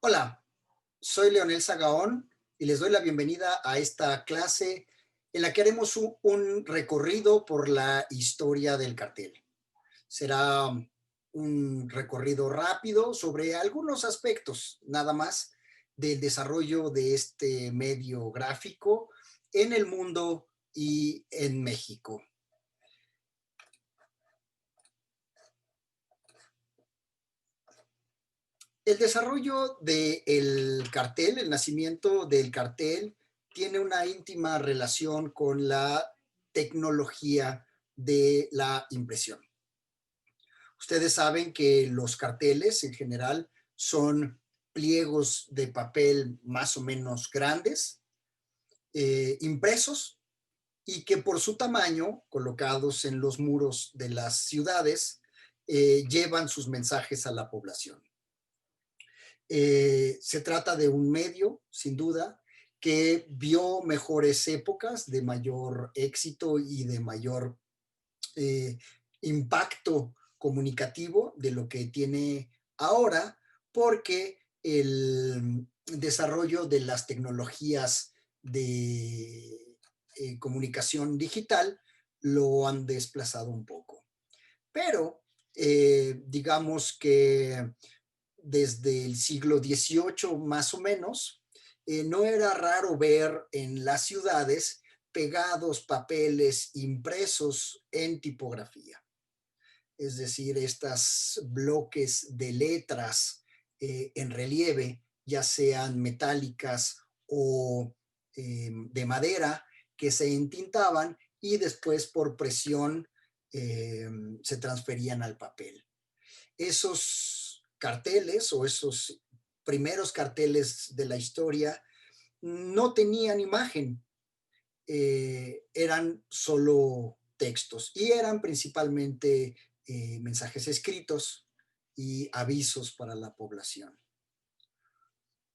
Hola, soy Leonel Sagaón y les doy la bienvenida a esta clase en la que haremos un recorrido por la historia del cartel. Será un recorrido rápido sobre algunos aspectos, nada más, del desarrollo de este medio gráfico en el mundo y en México. El desarrollo del cartel, el nacimiento del cartel, tiene una íntima relación con la tecnología de la impresión. Ustedes saben que los carteles en general son pliegos de papel más o menos grandes, impresos, y que por su tamaño, colocados en los muros de las ciudades, llevan sus mensajes a la población. Se trata de un medio, sin duda, que vio mejores épocas de mayor éxito y de mayor eh, impacto comunicativo de lo que tiene ahora, porque el desarrollo de las tecnologías de comunicación digital lo han desplazado un poco. Pero digamos que desde el siglo XVIII más o menos, no era raro ver en las ciudades pegados papeles impresos en tipografía. Es decir, estos bloques de letras en relieve, ya sean metálicas o de madera, que se entintaban y después por presión se transferían al papel. Esos carteles o esos primeros carteles de la historia no tenían imagen, eran solo textos y eran principalmente mensajes escritos y avisos para la población.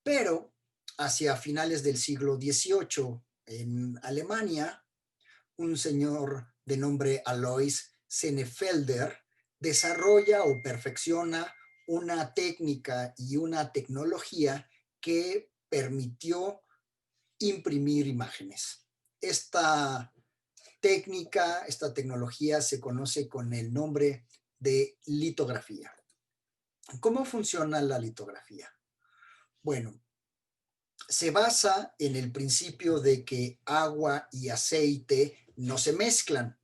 Pero hacia finales del siglo XVIII, en Alemania, un señor de nombre Alois Senefelder desarrolla o perfecciona una técnica y una tecnología que permitió imprimir imágenes. Esta técnica, esta tecnología se conoce con el nombre de litografía. ¿Cómo funciona la litografía? Bueno, se basa en el principio de que agua y aceite no se mezclan.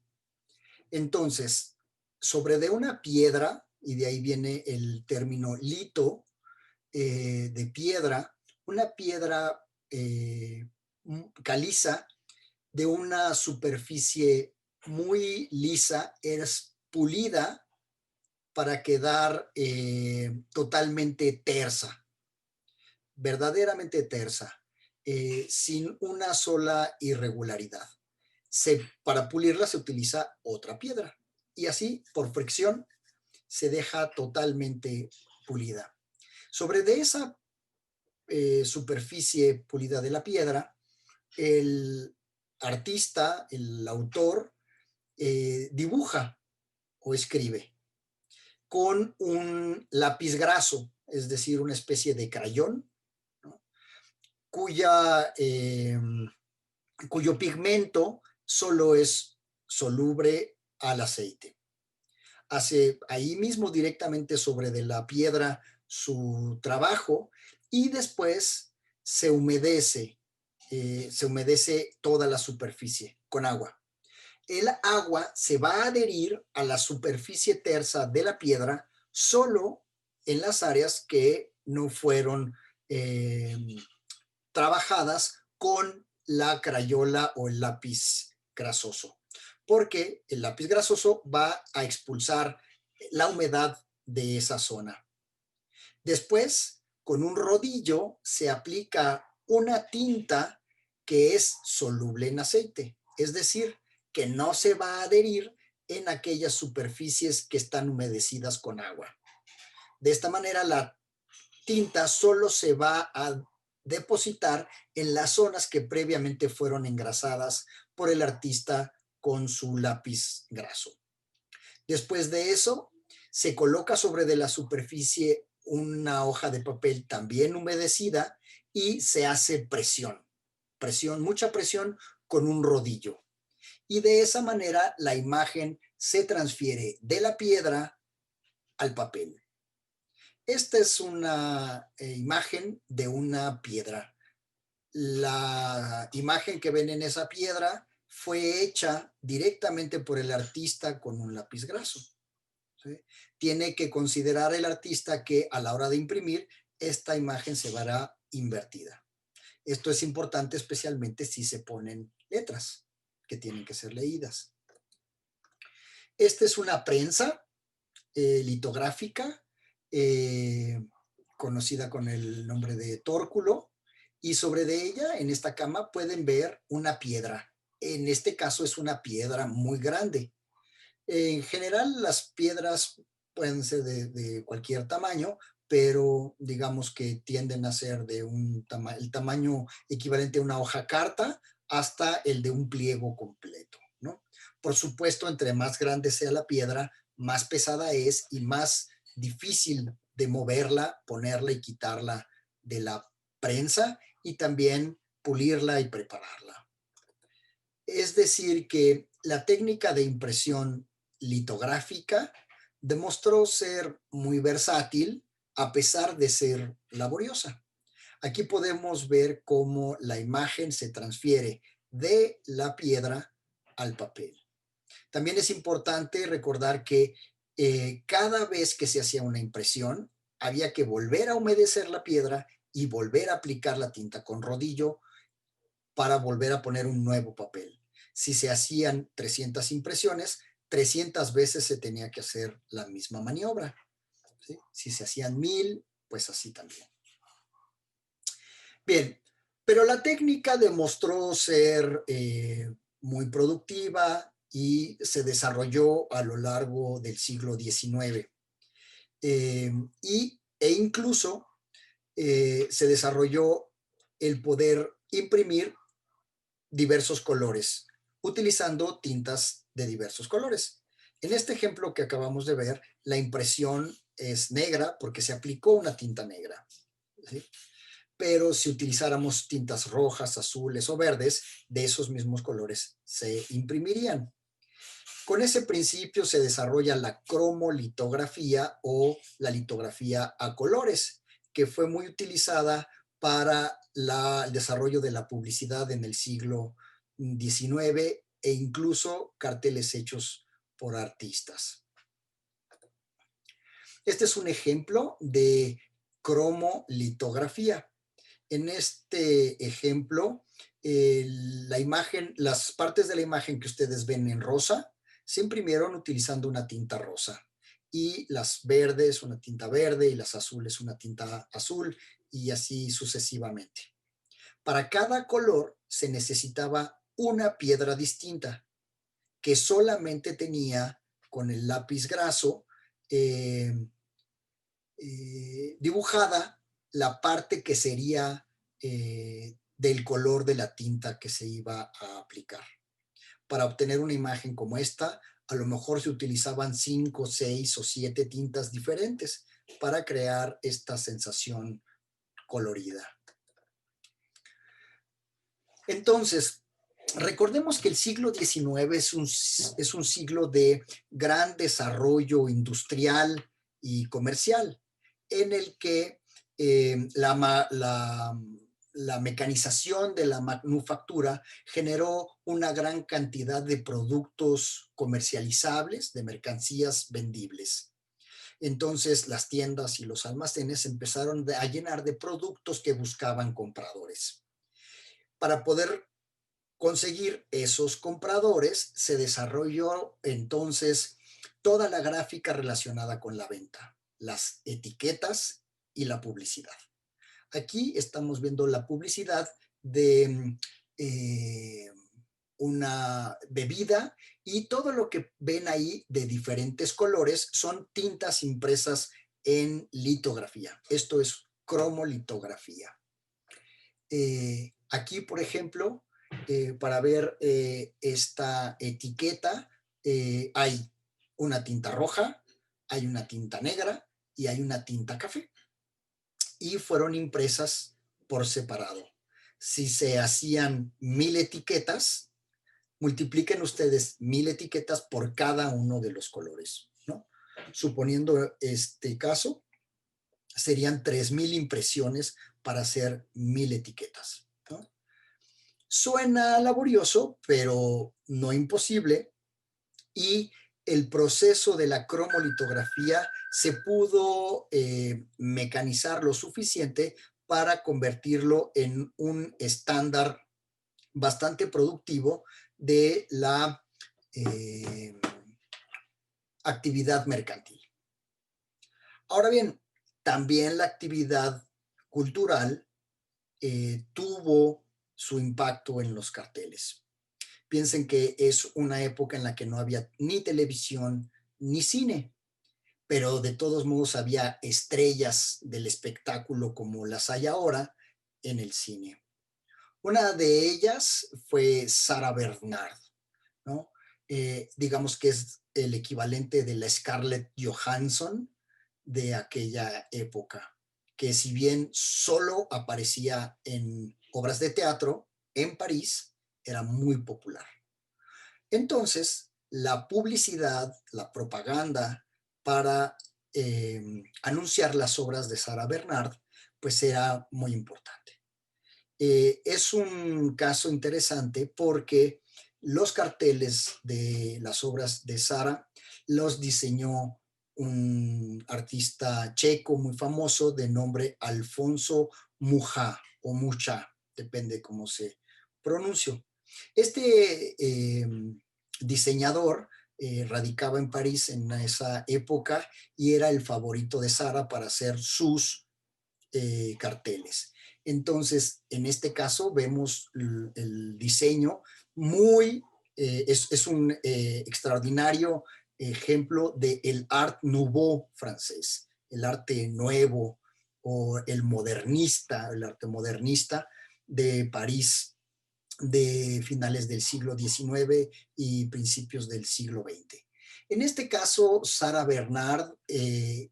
Entonces, sobre de una piedra, y de ahí viene el término lito, de piedra, una piedra caliza de una superficie muy lisa, es pulida para quedar totalmente tersa, verdaderamente tersa, sin una sola irregularidad. Para pulirla se utiliza otra piedra y así, por fricción, se deja totalmente pulida. Sobre de esa superficie pulida de la piedra, el artista, el autor, dibuja o escribe con un lápiz graso, es decir, una especie de crayón, ¿no? Cuyo pigmento solo es soluble al aceite. Hace ahí mismo directamente sobre de la piedra su trabajo y después se humedece toda la superficie con agua. El agua se va a adherir a la superficie tersa de la piedra solo en las áreas que no fueron eh, trabajadas con la crayola o el lápiz grasoso, porque el lápiz grasoso va a expulsar la humedad de esa zona. Después, con un rodillo se aplica una tinta que es soluble en aceite, es decir, que no se va a adherir en aquellas superficies que están humedecidas con agua. De esta manera, la tinta solo se va a depositar en las zonas que previamente fueron engrasadas por el artista con su lápiz graso. Después de eso, se coloca sobre de la superficie una hoja de papel también humedecida y se hace mucha presión con un rodillo. Y de esa manera la imagen se transfiere de la piedra al papel. Esta es una imagen de una piedra. La imagen que ven en esa piedra fue hecha directamente por el artista con un lápiz graso. ¿Sí? Tiene que considerar el artista que a la hora de imprimir, esta imagen se verá invertida. Esto es importante especialmente si se ponen letras que tienen que ser leídas. Esta es una prensa litográfica conocida con el nombre de tórculo, y sobre de ella, en esta cama, pueden ver una piedra. En este caso es una piedra muy grande. En general, las piedras pueden ser de cualquier tamaño, pero digamos que tienden a ser de el tamaño equivalente a una hoja carta hasta el de un pliego completo, ¿no? Por supuesto, entre más grande sea la piedra, más pesada es y más difícil de moverla, ponerla y quitarla de la prensa, y también pulirla y prepararla. Es decir, que la técnica de impresión litográfica demostró ser muy versátil a pesar de ser laboriosa. Aquí podemos ver cómo la imagen se transfiere de la piedra al papel. También es importante recordar que cada vez que se hacía una impresión, había que volver a humedecer la piedra y volver a aplicar la tinta con rodillo para volver a poner un nuevo papel. Si se hacían 300 impresiones, 300 veces se tenía que hacer la misma maniobra. ¿Sí? Si se hacían 1000, pues así también. Bien, pero la técnica demostró ser muy productiva y se desarrolló a lo largo del siglo XIX. E incluso se desarrolló el poder imprimir diversos colores, utilizando tintas de diversos colores. En este ejemplo que acabamos de ver, la impresión es negra porque se aplicó una tinta negra. ¿Sí? Pero si utilizáramos tintas rojas, azules o verdes, de esos mismos colores se imprimirían. Con ese principio se desarrolla la cromolitografía o la litografía a colores, que fue muy utilizada para el desarrollo de la publicidad en el siglo XIX e incluso carteles hechos por artistas. Este es un ejemplo de cromolitografía. En este ejemplo, la imagen, las partes de la imagen que ustedes ven en rosa se imprimieron utilizando una tinta rosa, y las verdes una tinta verde y las azules una tinta azul, y así sucesivamente. Para cada color se necesitaba una piedra distinta que solamente tenía con el lápiz graso eh, dibujada la parte que sería del color de la tinta que se iba a aplicar. Para obtener una imagen como esta, a lo mejor se utilizaban 5, 6 o 7 tintas diferentes para crear esta sensación colorida. Entonces, recordemos que el siglo XIX es un siglo de gran desarrollo industrial y comercial, en el que la mecanización de la manufactura generó una gran cantidad de productos comercializables, de mercancías vendibles. Entonces las tiendas y los almacenes empezaron a llenar de productos que buscaban compradores. Para poder conseguir esos compradores, se desarrolló entonces toda la gráfica relacionada con la venta, las etiquetas y la publicidad. Aquí estamos viendo la publicidad de una bebida, y todo lo que ven ahí de diferentes colores son tintas impresas en litografía. Esto es cromolitografía. Aquí, por ejemplo, para ver esta etiqueta, hay una tinta roja, hay una tinta negra y hay una tinta café. y fueron impresas por separado. Si se hacían 1000 etiquetas, multipliquen ustedes 1000 etiquetas por cada uno de los colores, ¿no? Suponiendo este caso, serían 3000 impresiones para hacer 1000 etiquetas, ¿no? Suena laborioso, pero no imposible, y el proceso de la cromolitografía se pudo mecanizar lo suficiente para convertirlo en un estándar bastante productivo de la actividad mercantil. Ahora bien, también la actividad cultural tuvo su impacto en los carteles. Piensen que es una época en la que no había ni televisión ni cine, pero de todos modos había estrellas del espectáculo como las hay ahora en el cine. Una de ellas fue Sarah Bernard, ¿no? Digamos que es el equivalente de la Scarlett Johansson de aquella época, que si bien solo aparecía en obras de teatro en París, era muy popular. Entonces, la publicidad, la propaganda para anunciar las obras de Sarah Bernard, pues era muy importante. Es un caso interesante porque los carteles de las obras de Sarah los diseñó un artista checo muy famoso de nombre Alfonso Mucha o Mucha, depende cómo se pronuncie. Este diseñador radicaba en París en esa época y era el favorito de Sarah para hacer sus carteles. Entonces, en este caso vemos el diseño muy, es un extraordinario ejemplo del Art Nouveau francés, el arte nuevo o el modernista, el arte modernista de París de finales del siglo XIX y principios del siglo XX. En este caso, Sarah Bernard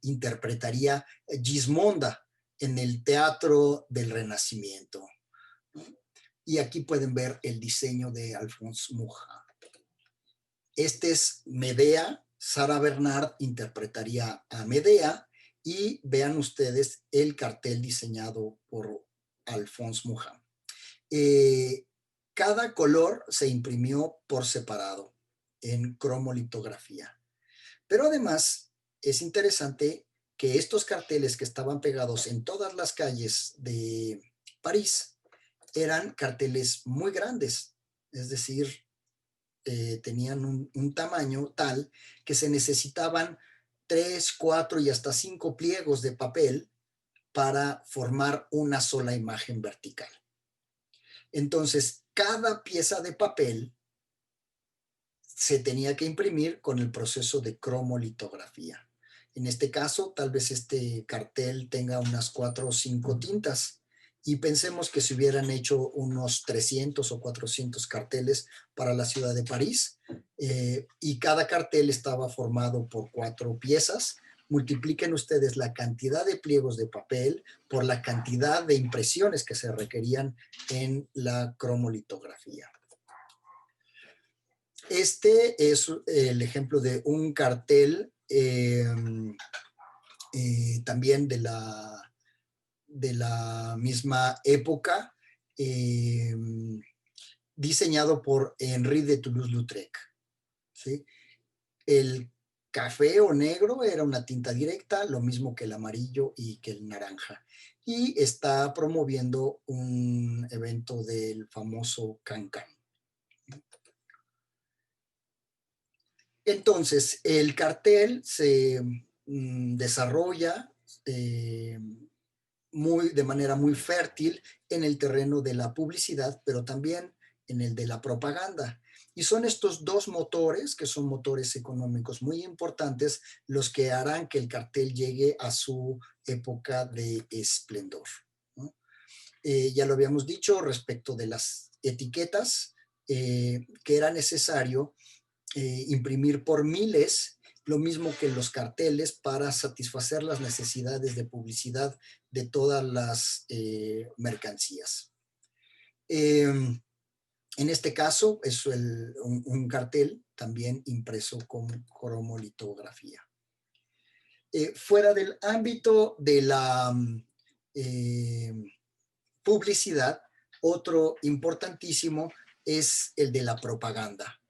interpretaría Gismonda en el Teatro del Renacimiento. Y aquí pueden ver el diseño de Alphonse Mucha. Este es Medea. Sarah Bernard interpretaría a Medea y vean ustedes el cartel diseñado por Alphonse Mucha. Cada color se imprimió por separado en cromolitografía. Pero además es interesante que estos carteles que estaban pegados en todas las calles de París eran carteles muy grandes, es decir, tenían un tamaño tal que se necesitaban 3, 4 y hasta 5 pliegos de papel para formar una sola imagen vertical. Entonces, cada pieza de papel se tenía que imprimir con el proceso de cromolitografía. En este caso, tal vez este cartel tenga unas 4 o 5 tintas y pensemos que se hubieran hecho unos 300 o 400 carteles para la ciudad de París y cada cartel estaba formado por 4 piezas. Multipliquen ustedes la cantidad de pliegos de papel por la cantidad de impresiones que se requerían en la cromolitografía. Este es el ejemplo de un cartel también de la misma época, diseñado por Henri de Toulouse-Lautrec. ¿Sí? El café o negro era una tinta directa, lo mismo que el amarillo y que el naranja. Y está promoviendo un evento del famoso Cancan. Entonces, el cartel se desarrolla de manera muy fértil en el terreno de la publicidad, pero también en el de la propaganda. Y son estos dos motores, que son motores económicos muy importantes, los que harán que el cartel llegue a su época de esplendor, ¿no? Ya lo habíamos dicho respecto de las etiquetas, que era necesario imprimir por miles lo mismo que los carteles para satisfacer las necesidades de publicidad de todas las mercancías. En este caso es un cartel también impreso con cromolitografía. Fuera del ámbito de la eh, publicidad, otro importantísimo es el de la propaganda.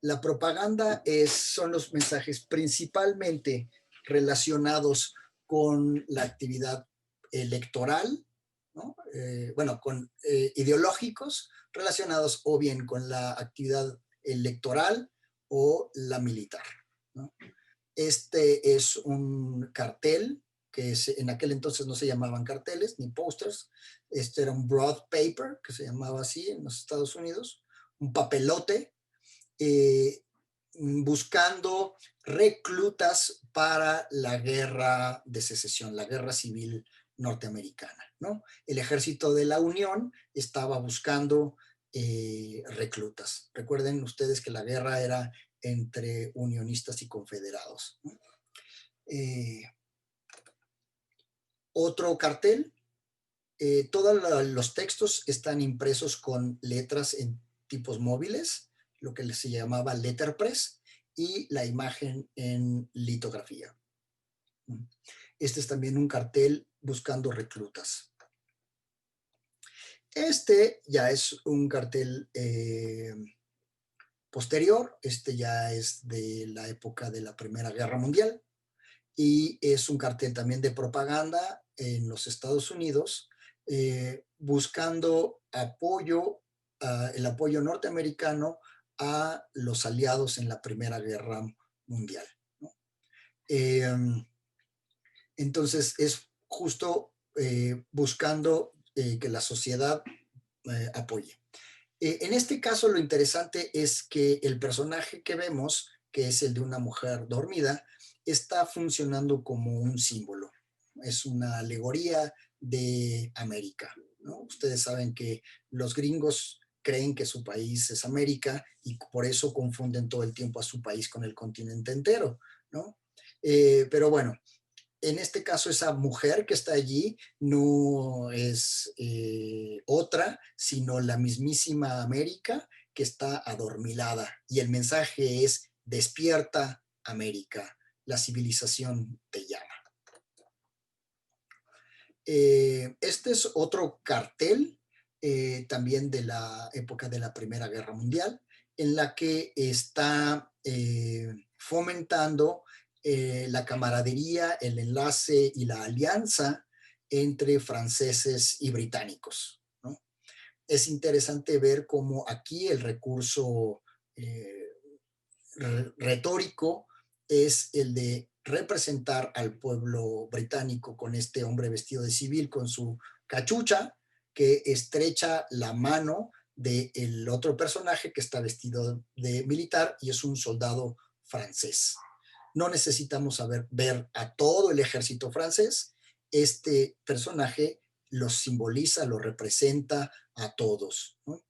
La propaganda son los mensajes principalmente relacionados con la actividad electoral, ¿no? Con ideológicos relacionados o bien con la actividad electoral o la militar, ¿no? Este es un cartel que en aquel entonces no se llamaban carteles ni posters. Este era un broad paper, que se llamaba así en los Estados Unidos, un papelote buscando reclutas para la guerra de secesión, la guerra civil norteamericana, ¿no? El ejército de la Unión estaba buscando reclutas. Recuerden ustedes que la guerra era entre unionistas y confederados, ¿no? Otro cartel, todos los textos están impresos con letras en tipos móviles, lo que se llamaba letterpress, y la imagen en litografía. Este es también un cartel buscando reclutas. Este ya es un cartel posterior, este ya es de la época de la Primera Guerra Mundial, y es un cartel también de propaganda en los Estados Unidos, buscando el apoyo norteamericano a los aliados en la Primera Guerra Mundial, ¿no? Entonces es justo buscando que la sociedad apoye. En este caso lo interesante es que el personaje que vemos, que es el de una mujer dormida, está funcionando como un símbolo. Es una alegoría de América, ¿no? Ustedes saben que los gringos creen que su país es América y por eso confunden todo el tiempo a su país con el continente entero, ¿no? Pero bueno, en este caso esa mujer que está allí no es otra, sino la mismísima América que está adormilada. Y el mensaje es: despierta, América, la civilización te llama. Este es otro cartel también de la época de la Primera Guerra Mundial, en la que está fomentando la camaradería, el enlace y la alianza entre franceses y británicos, ¿no? Es interesante ver cómo aquí el recurso retórico es el de representar al pueblo británico con este hombre vestido de civil con su cachucha, que estrecha la mano del otro personaje que está vestido de militar y es un soldado francés. No necesitamos ver a todo el ejército francés. Este personaje los simboliza, los representa a todos, ¿no?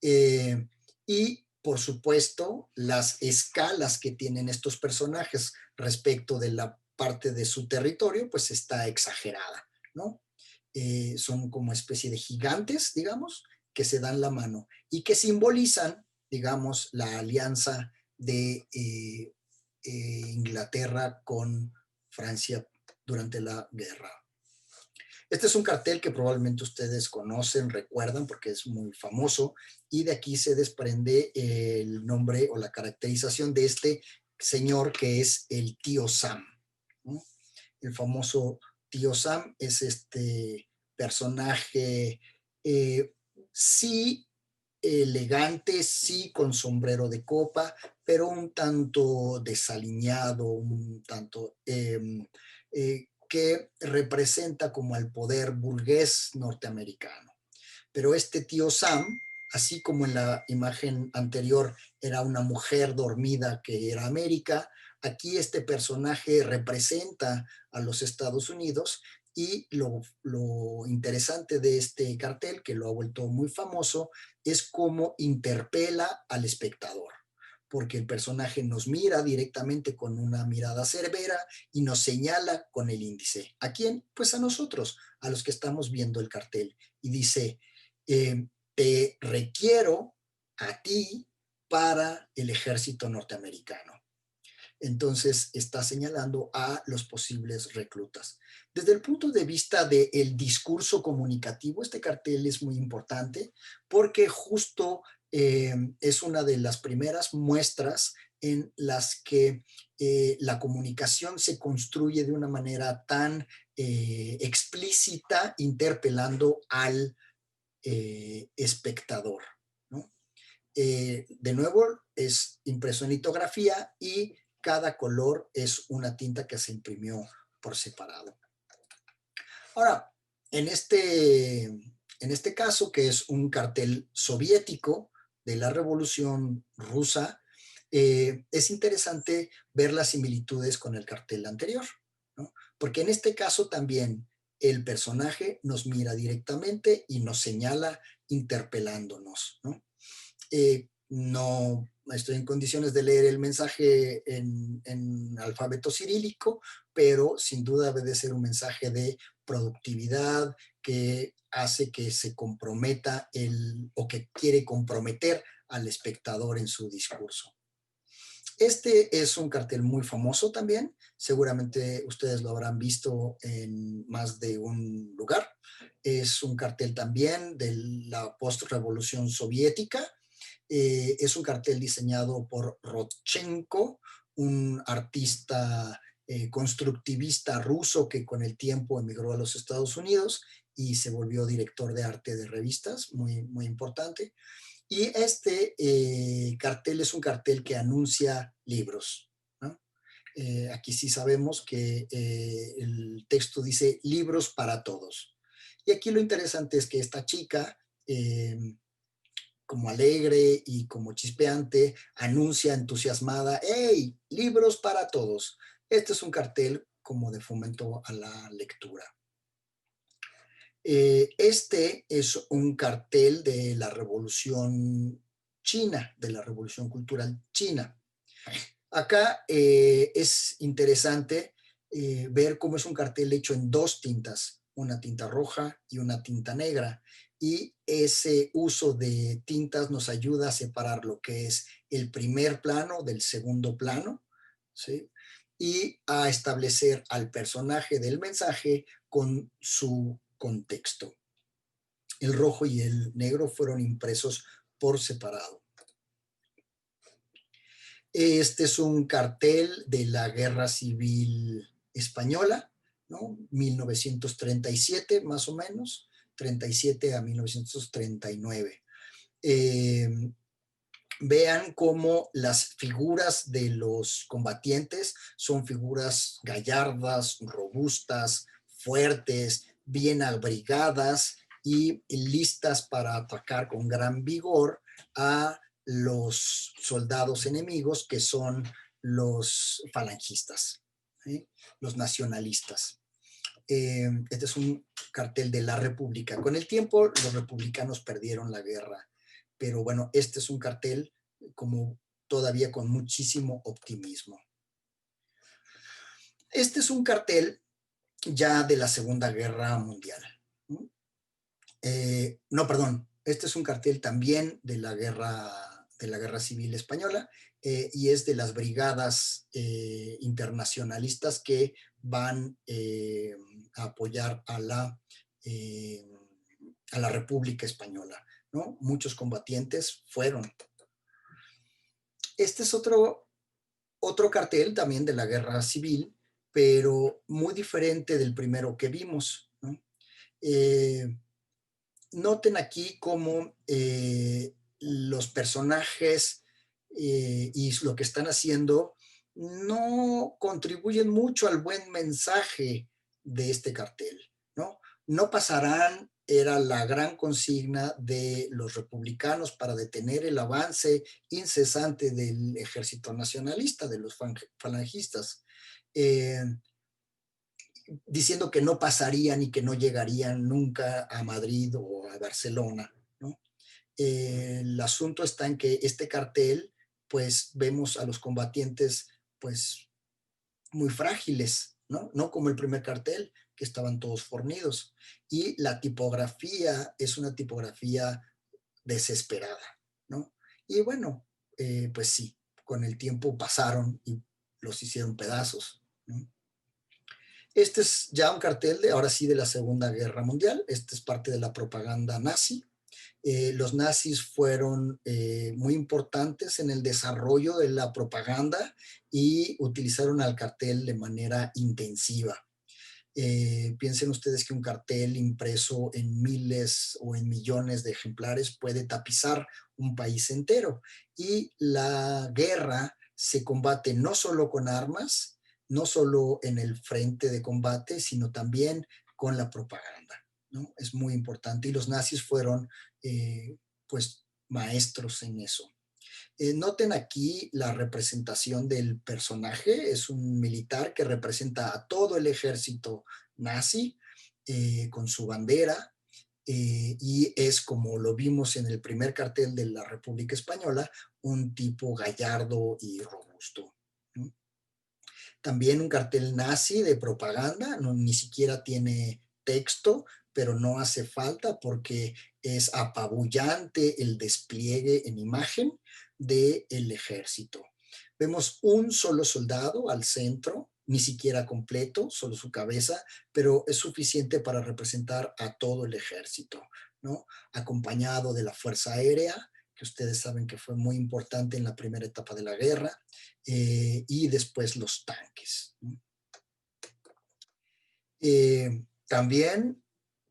Y por supuesto, las escalas que tienen estos personajes respecto de la parte de su territorio, pues está exagerada, ¿no? Son como especie de gigantes, digamos, que se dan la mano y que simbolizan, digamos, la alianza de Inglaterra con Francia durante la guerra. Este es un cartel que probablemente ustedes conocen, recuerdan, porque es muy famoso, y de aquí se desprende el nombre o la caracterización de este señor que es el tío Sam, ¿no? El famoso tío Sam es este personaje, sí elegante, sí con sombrero de copa, pero un tanto desaliñado, un tanto que representa como al poder burgués norteamericano. Pero este tío Sam, así como en la imagen anterior era una mujer dormida que era América, aquí este personaje representa a los Estados Unidos y lo interesante de este cartel, que lo ha vuelto muy famoso, es cómo interpela al espectador. porque el personaje nos mira directamente con una mirada severa y nos señala con el índice. ¿A quién? Pues a nosotros, a los que estamos viendo el cartel. Y dice, te requiero a ti para el ejército norteamericano. Entonces está señalando a los posibles reclutas. Desde el punto de vista del discurso comunicativo, este cartel es muy importante porque justo es una de las primeras muestras en las que la comunicación se construye de una manera tan explícita, interpelando al espectador, ¿no? De nuevo, es impreso en litografía y cada color es una tinta que se imprimió por separado. Ahora, en este caso, que es un cartel soviético de la Revolución Rusa, es interesante ver las similitudes con el cartel anterior, ¿no? Porque en este caso también el personaje nos mira directamente y nos señala interpelándonos, ¿no? No estoy en condiciones de leer el mensaje en alfabeto cirílico, pero sin duda debe de ser un mensaje de productividad que hace que se comprometa o que quiere comprometer al espectador en su discurso. Este es un cartel muy famoso también, seguramente ustedes lo habrán visto en más de un lugar. Es un cartel también de la post-revolución soviética. Es un cartel diseñado por Rodchenko, un artista constructivista ruso que con el tiempo emigró a los Estados Unidos y se volvió director de arte de revistas, muy, muy importante. Y este cartel es un cartel que anuncia libros, ¿no? Aquí sí sabemos que el texto dice libros para todos. Y aquí lo interesante es que esta chica, como alegre y como chispeante, anuncia entusiasmada, ¡hey! Libros para todos. Este es un cartel como de fomento a la lectura. Este es un cartel de la Revolución China, de la Revolución Cultural China. Acá es interesante ver cómo es un cartel hecho en dos tintas, una tinta roja y una tinta negra. Y ese uso de tintas nos ayuda a separar lo que es el primer plano del segundo plano, ¿sí? Y a establecer al personaje del mensaje con su contexto. El rojo y el negro fueron impresos por separado. Este es un cartel de la Guerra Civil Española, ¿no? 1937 más o menos, 37 a 1939. Vean cómo las figuras de los combatientes son figuras gallardas, robustas, fuertes, bien abrigadas y listas para atacar con gran vigor a los soldados enemigos, que son los falangistas, ¿sí? Los nacionalistas. Este es un cartel de la República. Con el tiempo, los republicanos perdieron la guerra, pero bueno, este es un cartel como todavía con muchísimo optimismo. Este es un cartel ya de la Segunda Guerra Mundial. No, perdón, este es un cartel también de la guerra Civil Española, y es de las brigadas internacionalistas que van a apoyar a la República Española, ¿no? Muchos combatientes fueron. Este es otro cartel también de la guerra civil, pero muy diferente del primero que vimos, ¿no? Noten aquí cómo los personajes y lo que están haciendo no contribuyen mucho al buen mensaje de este cartel, ¿no? No pasarán, era la gran consigna de los republicanos para detener el avance incesante del ejército nacionalista, de los falangistas. Diciendo que no pasarían y que no llegarían nunca a Madrid o a Barcelona, ¿no? El asunto está en que este cartel pues vemos a los combatientes pues muy frágiles, ¿no? No como el primer cartel, que estaban todos fornidos. Y la tipografía es una tipografía desesperada, ¿no? Y bueno, pues sí, con el tiempo pasaron y los hicieron pedazos, ¿no? Este es ya un cartel de, ahora sí, de la Segunda Guerra Mundial. Este es parte de la propaganda nazi. Los nazis fueron muy importantes en el desarrollo de la propaganda y utilizaron al cartel de manera intensiva. Piensen ustedes que un cartel impreso en miles o en millones de ejemplares puede tapizar un país entero. Y la guerra se combate no solo con armas, no solo en el frente de combate, sino también con la propaganda, ¿no? Es muy importante y los nazis fueron pues maestros en eso. Noten aquí la representación del personaje, es un militar que representa a todo el ejército nazi con su bandera, y es, como lo vimos en el primer cartel de la República Española, un tipo gallardo y robusto, ¿no? También un cartel nazi de propaganda, no, ni siquiera tiene texto, pero no hace falta porque es apabullante el despliegue en imagen del ejército. Vemos un solo soldado al centro, ni siquiera completo, solo su cabeza, pero es suficiente para representar a todo el ejército, ¿no? Acompañado de la Fuerza Aérea, que ustedes saben que fue muy importante en la primera etapa de la guerra, y después los tanques, ¿no? También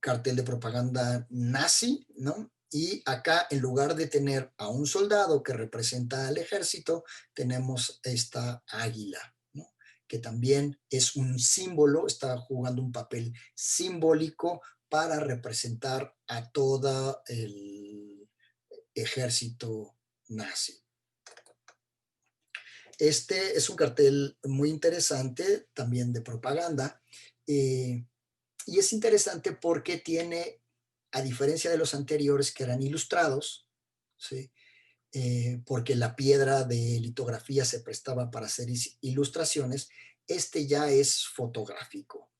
cartel de propaganda nazi, ¿no? Y acá, en lugar de tener a un soldado que representa al ejército, tenemos esta águila, ¿no? Que también es un símbolo, está jugando un papel simbólico para representar a todo el ejército nazi. Este es un cartel muy interesante, también de propaganda, eh, y es interesante porque tiene, a diferencia de los anteriores que eran ilustrados, ¿sí? Porque la piedra de litografía se prestaba para hacer ilustraciones, este ya es fotográfico.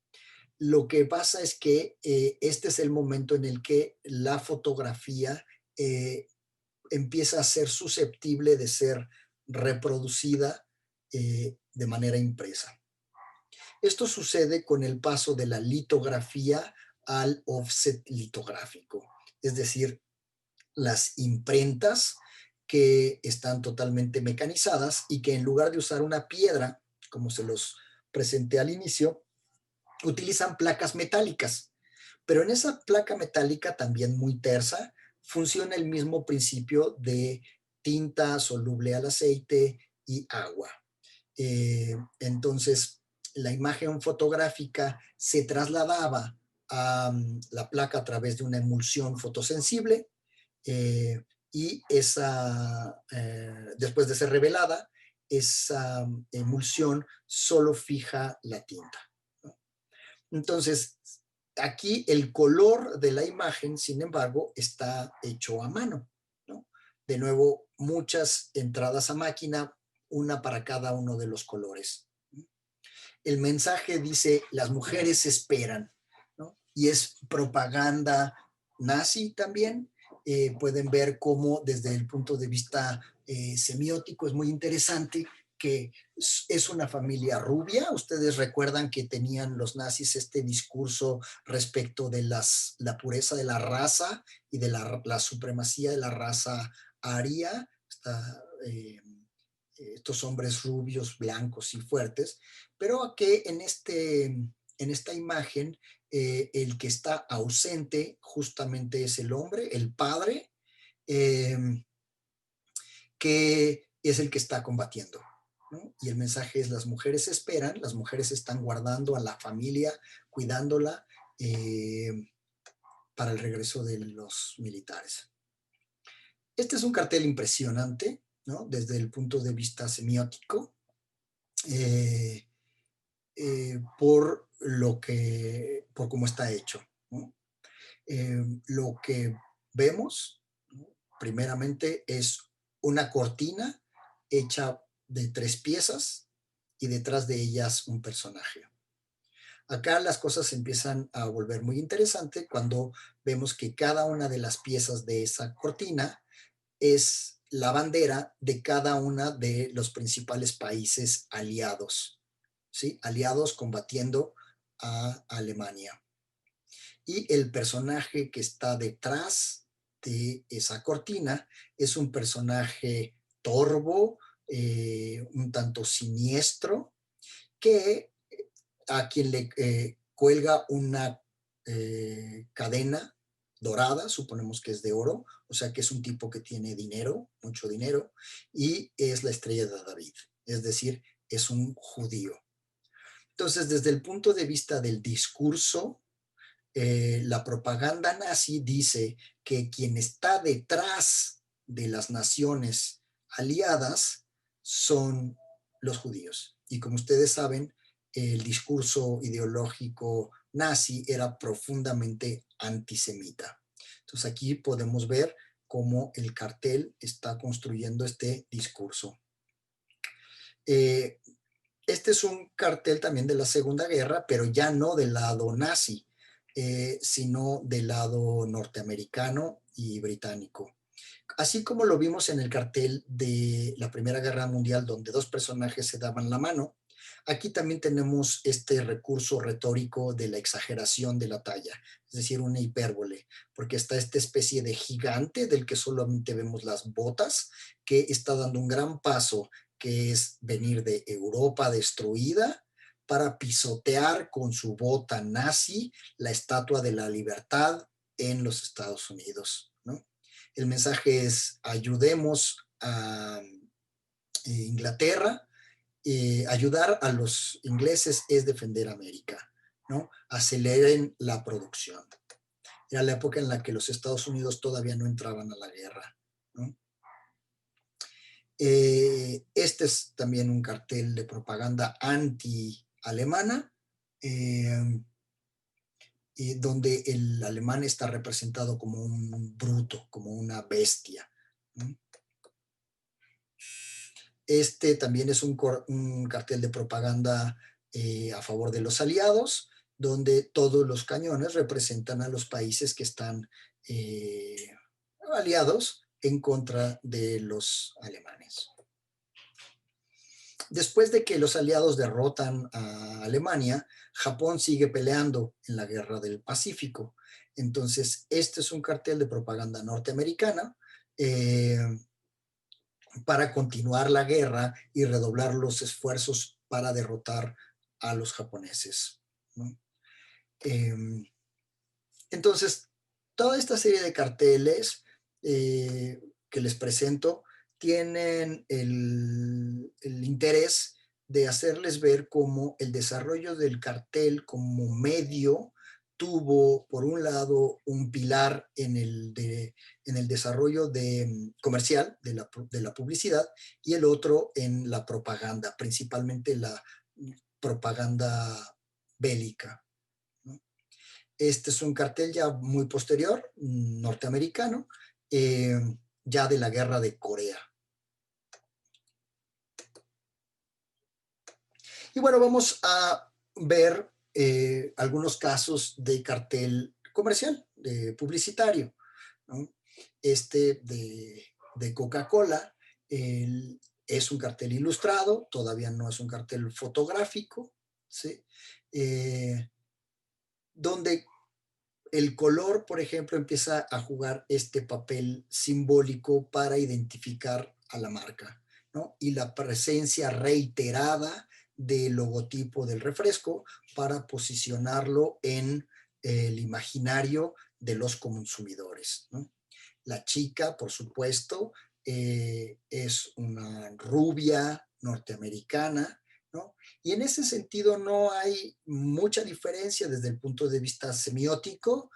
Lo que pasa es que este es el momento en el que la fotografía eh, empieza a ser susceptible de ser reproducida de manera impresa. Esto sucede con el paso de la litografía al offset litográfico, es decir, las imprentas que están totalmente mecanizadas y que, en lugar de usar una piedra, como se los presenté al inicio, utilizan placas metálicas. Pero en esa placa metálica, también muy tersa, funciona el mismo principio de tinta soluble al aceite y agua. Entonces, la imagen fotográfica se trasladaba a la placa a través de una emulsión fotosensible, eh, y después de ser revelada, esa emulsión solo fija la tinta, ¿no? Entonces, aquí el color de la imagen, sin embargo, está hecho a mano, ¿no? De nuevo, muchas entradas a máquina, una para cada uno de los colores. El mensaje dice: las mujeres esperan, ¿no? Y es propaganda nazi también. Pueden ver cómo, desde el punto de vista semiótico, es muy interesante que es una familia rubia. Ustedes recuerdan que tenían los nazis este discurso respecto de la pureza de la raza y de la supremacía de la raza aria, estos hombres rubios, blancos y fuertes, pero que en esta imagen el que está ausente justamente es el hombre, el padre, eh, que es el que está combatiendo, ¿no? Y el mensaje es: las mujeres esperan, las mujeres están guardando a la familia, cuidándola eh, para el regreso de los militares. Este es un cartel impresionante, ¿no? Desde el punto de vista semiótico, eh, por cómo está hecho, ¿no? Lo que vemos, ¿no?, primeramente, es una cortina hecha de 3 piezas y detrás de ellas un personaje. Acá las cosas se empiezan a volver muy interesantes cuando vemos que cada una de las piezas de esa cortina es la bandera de cada uno de los principales países aliados, ¿sí? Aliados combatiendo a Alemania. Y el personaje que está detrás de esa cortina es un personaje torvo, un tanto siniestro, que a quien le cuelga una cadena dorada, suponemos que es de oro, o sea que es un tipo que tiene dinero, mucho dinero, y es la estrella de David, es decir, es un judío. Entonces, desde el punto de vista del discurso, la propaganda nazi dice que quien está detrás de las naciones aliadas son los judíos. Y como ustedes saben, el discurso ideológico nazi era profundamente antisemita. Entonces aquí podemos ver cómo el cartel está construyendo este discurso. Este es un cartel también de la Segunda Guerra, pero ya no del lado nazi, sino del lado norteamericano y británico. Así como lo vimos en el cartel de la Primera Guerra Mundial, donde dos personajes se daban la mano, aquí también tenemos este recurso retórico de la exageración de la talla, es decir, una hipérbole, porque está esta especie de gigante del que solamente vemos las botas, que está dando un gran paso, que es venir de Europa destruida para pisotear con su bota nazi la Estatua de la Libertad en los Estados Unidos, ¿no? El mensaje es ayudemos a Inglaterra, ayudar a los ingleses es defender América, ¿no? Aceleren la producción. Era la época en la que los Estados Unidos todavía no entraban a la guerra, ¿no? Este es también un cartel de propaganda anti-alemana, donde el alemán está representado como un bruto, como una bestia, ¿no? Este también es un cartel de propaganda a favor de los aliados, donde todos los cañones representan a los países que están aliados en contra de los alemanes. Después de que los aliados derrotan a Alemania, Japón sigue peleando en la Guerra del Pacífico. Entonces, este es un cartel de propaganda norteamericana para continuar la guerra y redoblar los esfuerzos para derrotar a los japoneses, ¿no? Entonces, toda esta serie de carteles que les presento tienen el interés de hacerles ver cómo el desarrollo del cartel como medio tuvo, por un lado, un pilar en el desarrollo comercial de la publicidad y el otro en la propaganda, principalmente la propaganda bélica, ¿no? Este es un cartel ya muy posterior, norteamericano, ya de la guerra de Corea. Y bueno, vamos a ver algunos casos de cartel comercial, de publicitario, ¿no? Este de Coca-Cola es un cartel ilustrado, todavía no es un cartel fotográfico, ¿sí? Donde el color, por ejemplo, empieza a jugar este papel simbólico para identificar a la marca, ¿no? Y la presencia reiterada del logotipo del refresco para posicionarlo en el imaginario de los consumidores, ¿no? La chica, por supuesto, es una rubia norteamericana, ¿no? Y en ese sentido no hay mucha diferencia desde el punto de vista semiótico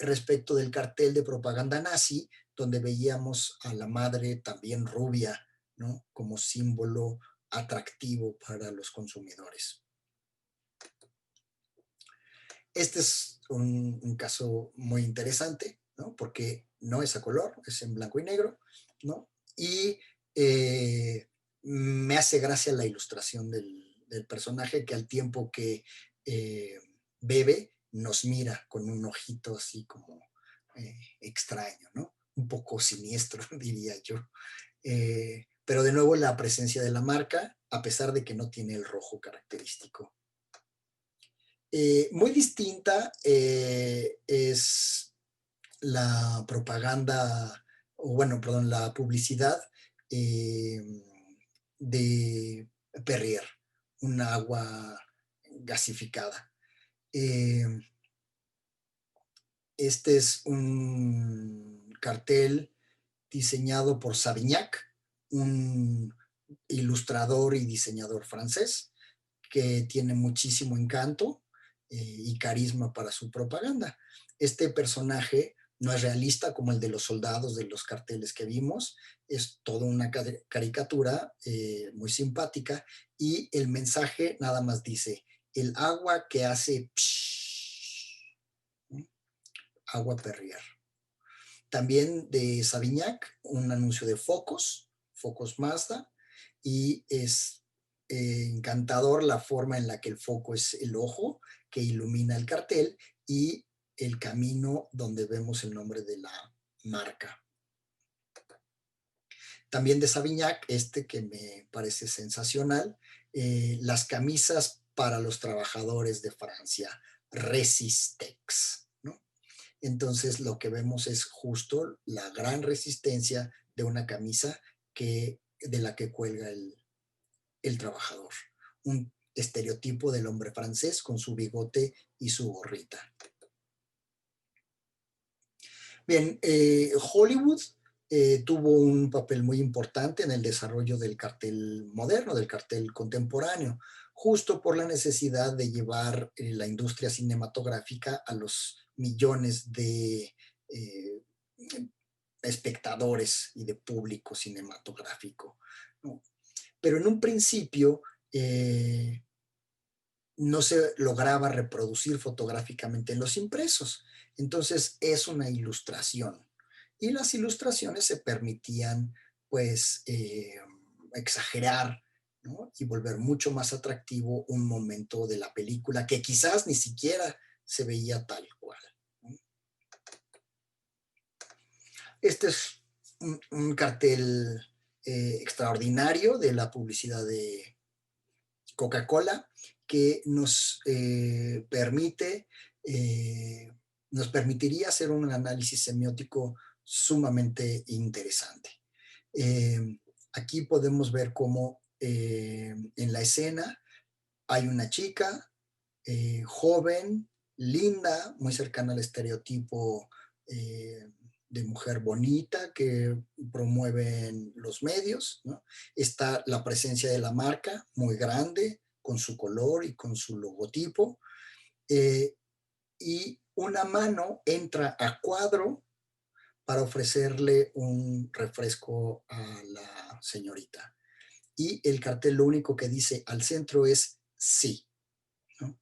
respecto del cartel de propaganda nazi, donde veíamos a la madre también rubia, ¿no? Como símbolo atractivo para los consumidores. Este es un caso muy interesante, ¿no? Porque no es a color, es en blanco y negro, ¿no? Y me hace gracia la ilustración del personaje que al tiempo que bebe nos mira con un ojito así como extraño, ¿no? Un poco siniestro, diría yo. Pero de nuevo la presencia de la marca, a pesar de que no tiene el rojo característico. Muy distinta es la propaganda, o bueno, perdón, la publicidad eh, de Perrier, un agua gasificada. Eh, este es un cartel diseñado por Savignac, un ilustrador y diseñador francés que tiene muchísimo encanto y carisma para su propaganda. Este personaje no es realista como el de los soldados de los carteles que vimos, es toda una caricatura muy simpática y el mensaje nada más dice, el agua que hace psh, agua Perrier. También de Savignac, un anuncio de Focos Mazda, y es encantador la forma en la que el foco es el ojo que ilumina el cartel y el camino donde vemos el nombre de la marca. También de Savignac, este que me parece sensacional, las camisas para los trabajadores de Francia, Resistex, ¿no? Entonces lo que vemos es justo la gran resistencia de una camisa de la que cuelga el trabajador. Un estereotipo del hombre francés con su bigote y su gorrita. Bien, Hollywood tuvo un papel muy importante en el desarrollo del cartel moderno, del cartel contemporáneo, justo por la necesidad de llevar la industria cinematográfica a los millones de espectadores y de público cinematográfico, ¿no? Pero en un principio no se lograba reproducir fotográficamente en los impresos. Entonces es una ilustración. Y las ilustraciones se permitían, pues, exagerar, ¿no? Y volver mucho más atractivo un momento de la película que quizás ni siquiera se veía tal cual, ¿no? Este es un cartel extraordinario de la publicidad de Coca-Cola que nos permitiría hacer un análisis semiótico sumamente interesante. Aquí podemos ver cómo en la escena hay una chica joven, linda, muy cercana al estereotipo de mujer bonita que promueven los medios, ¿no? Está la presencia de la marca muy grande con su color y con su logotipo, eh, y una mano entra a cuadro para ofrecerle un refresco a la señorita. Y el cartel lo único que dice al centro es sí, ¿no?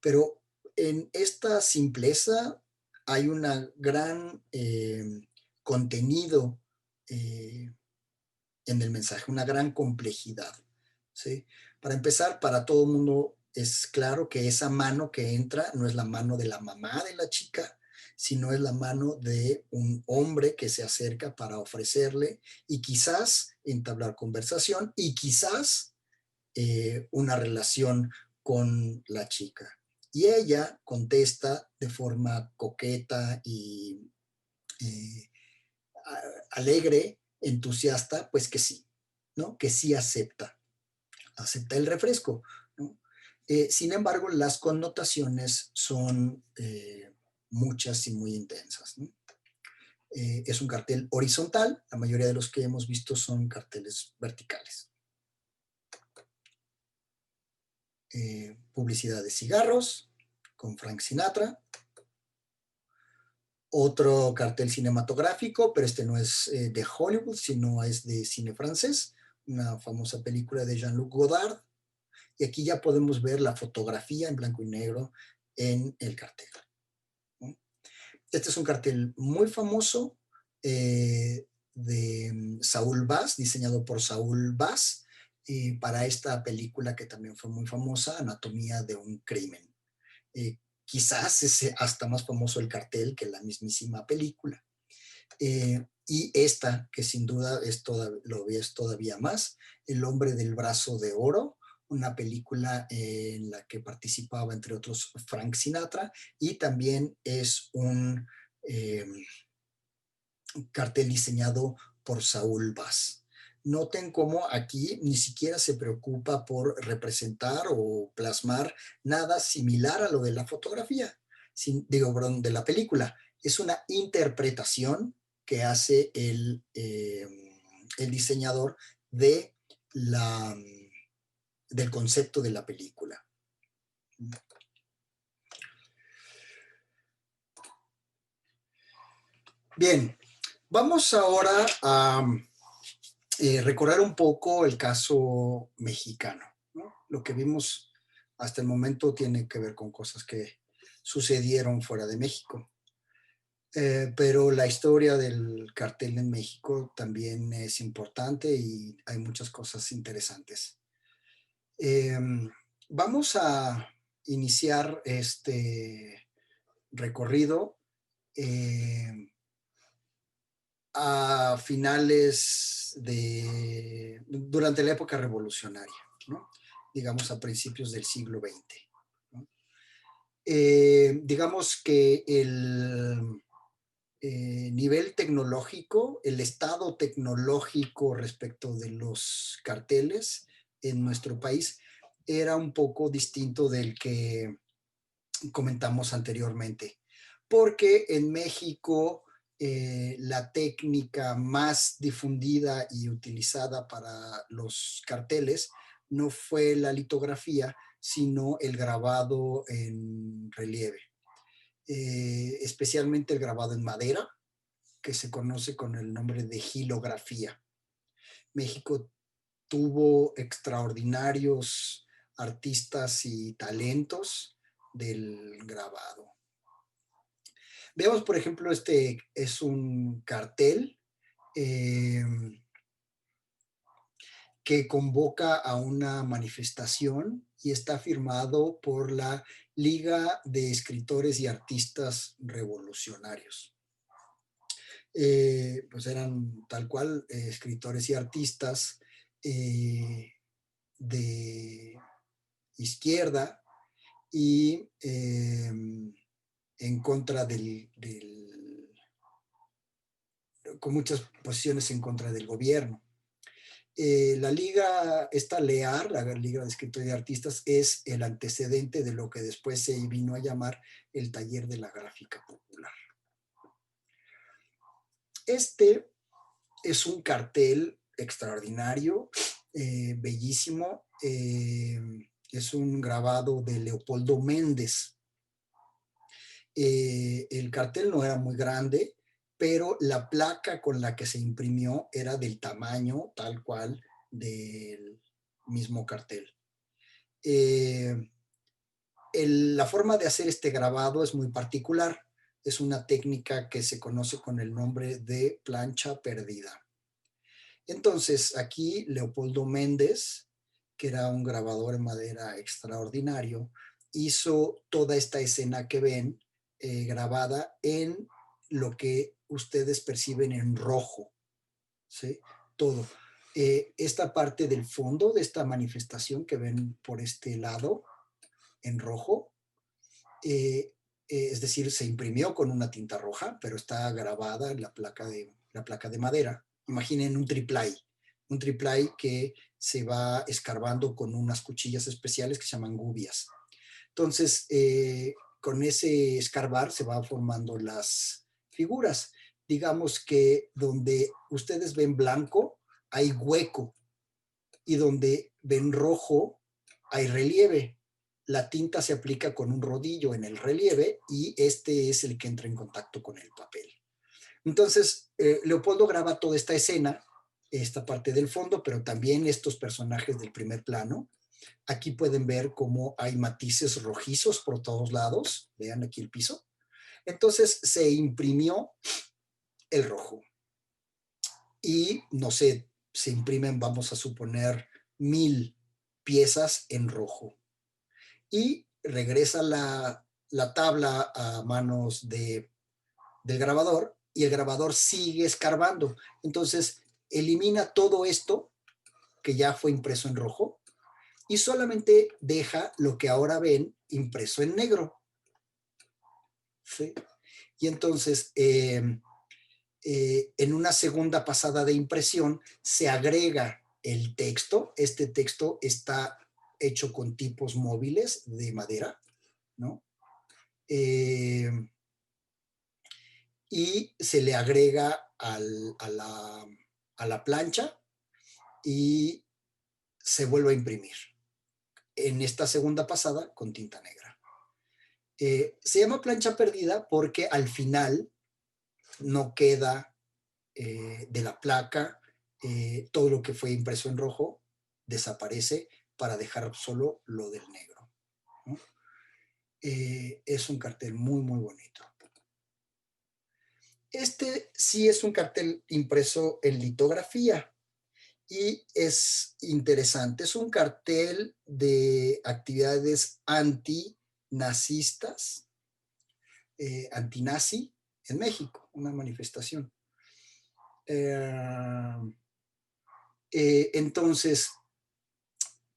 Pero en esta simpleza hay un gran contenido en el mensaje, una gran complejidad, ¿sí? Para empezar, para todo el mundo es claro que esa mano que entra no es la mano de la mamá de la chica, sino es la mano de un hombre que se acerca para ofrecerle y quizás entablar conversación y quizás una relación con la chica. Y ella contesta de forma coqueta y eh, alegre, entusiasta, pues que sí, ¿no? Que sí acepta el refresco, ¿no? Sin embargo, las connotaciones son muchas y muy intensas, ¿no? Es un cartel horizontal, la mayoría de los que hemos visto son carteles verticales. Publicidad de cigarros con Frank Sinatra. Otro cartel cinematográfico, pero este no es de Hollywood, sino es de cine francés, una famosa película de Jean-Luc Godard. Y aquí ya podemos ver la fotografía en blanco y negro en el cartel, ¿no? Este es un cartel muy famoso de Saúl Bas, diseñado por Saúl Bas, para esta película que también fue muy famosa, Anatomía de un crimen. Quizás es hasta más famoso el cartel que la mismísima película. Y esta, que sin duda lo es todavía más, El hombre del brazo de oro, una película en la que participaba, entre otros, Frank Sinatra, y también es un cartel diseñado por Saúl Bass. Noten cómo aquí ni siquiera se preocupa por representar o plasmar nada similar a lo de la fotografía, de la película. Es una interpretación que hace el diseñador de del concepto de la película. Bien, vamos ahora a recordar un poco el caso mexicano, ¿no? Lo que vimos hasta el momento tiene que ver con cosas que sucedieron fuera de México. Pero la historia del cartel en México también es importante y hay muchas cosas interesantes. Vamos a iniciar este recorrido a finales durante la época revolucionaria, ¿no? Digamos a principios del siglo XX, ¿no? Digamos que el nivel tecnológico, el estado tecnológico respecto de los carteles en nuestro país era un poco distinto del que comentamos anteriormente, porque en México la técnica más difundida y utilizada para los carteles no fue la litografía, sino el grabado en relieve, especialmente el grabado en madera, que se conoce con el nombre de gilografía. México tuvo extraordinarios artistas y talentos del grabado. Veamos, por ejemplo, este es un cartel que convoca a una manifestación y está firmado por la Liga de Escritores y Artistas Revolucionarios. Pues eran tal cual escritores y artistas de izquierda y en contra con muchas posiciones en contra del gobierno. La liga, esta LEAR, la Liga de Escritores y Artistas, es el antecedente de lo que después se vino a llamar el Taller de la Gráfica Popular. Este es un cartel extraordinario, bellísimo. Es un grabado de Leopoldo Méndez. El cartel no era muy grande, pero la placa con la que se imprimió era del tamaño tal cual del mismo cartel. La forma de hacer este grabado es muy particular. Es una técnica que se conoce con el nombre de plancha perdida. Entonces, aquí Leopoldo Méndez, que era un grabador en madera extraordinario, hizo toda esta escena que ven grabada en lo que ustedes perciben en rojo, ¿sí? Todo. Esta parte del fondo de esta manifestación que ven por este lado, en rojo, es decir, se imprimió con una tinta roja, pero está grabada en la placa de madera. Imaginen un triplay que se va escarbando con unas cuchillas especiales que se llaman gubias. Entonces, con ese escarbar se van formando las figuras. Digamos que donde ustedes ven blanco hay hueco y donde ven rojo hay relieve. La tinta se aplica con un rodillo en el relieve y este es el que entra en contacto con el papel. Entonces, Leopoldo graba toda esta escena, esta parte del fondo, pero también estos personajes del primer plano. Aquí pueden ver cómo hay matices rojizos por todos lados. Vean aquí el piso. Entonces se imprimió el rojo. Y no sé, se imprimen, vamos a suponer, 1000 piezas en rojo. Y regresa la tabla a manos del grabador y el grabador sigue escarbando. Entonces, elimina todo esto que ya fue impreso en rojo y solamente deja lo que ahora ven impreso en negro. ¿Sí? Y entonces, en una segunda pasada de impresión, se agrega el texto. Este texto está hecho con tipos móviles de madera, ¿no? Y se le agrega a la plancha y se vuelve a imprimir en esta segunda pasada con tinta negra. Se llama plancha perdida porque al final no queda de la placa todo lo que fue impreso en rojo desaparece para dejar solo lo del negro, ¿no? Es un cartel muy, muy bonito. Este sí es un cartel impreso en litografía y es interesante. Es un cartel de actividades antinazistas, antinazi en México, una manifestación. Entonces,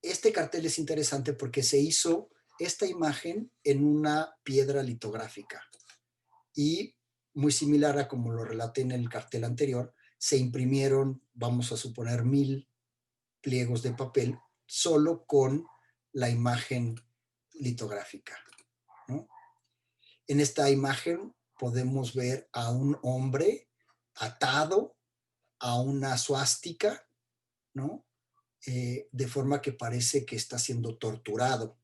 este cartel es interesante porque se hizo esta imagen en una piedra litográfica y muy similar a como lo relaté en el cartel anterior, se imprimieron, vamos a suponer, 1000 pliegos de papel solo con la imagen litográfica, ¿no? En esta imagen podemos ver a un hombre atado a una suástica, ¿no? De forma que parece que está siendo torturado.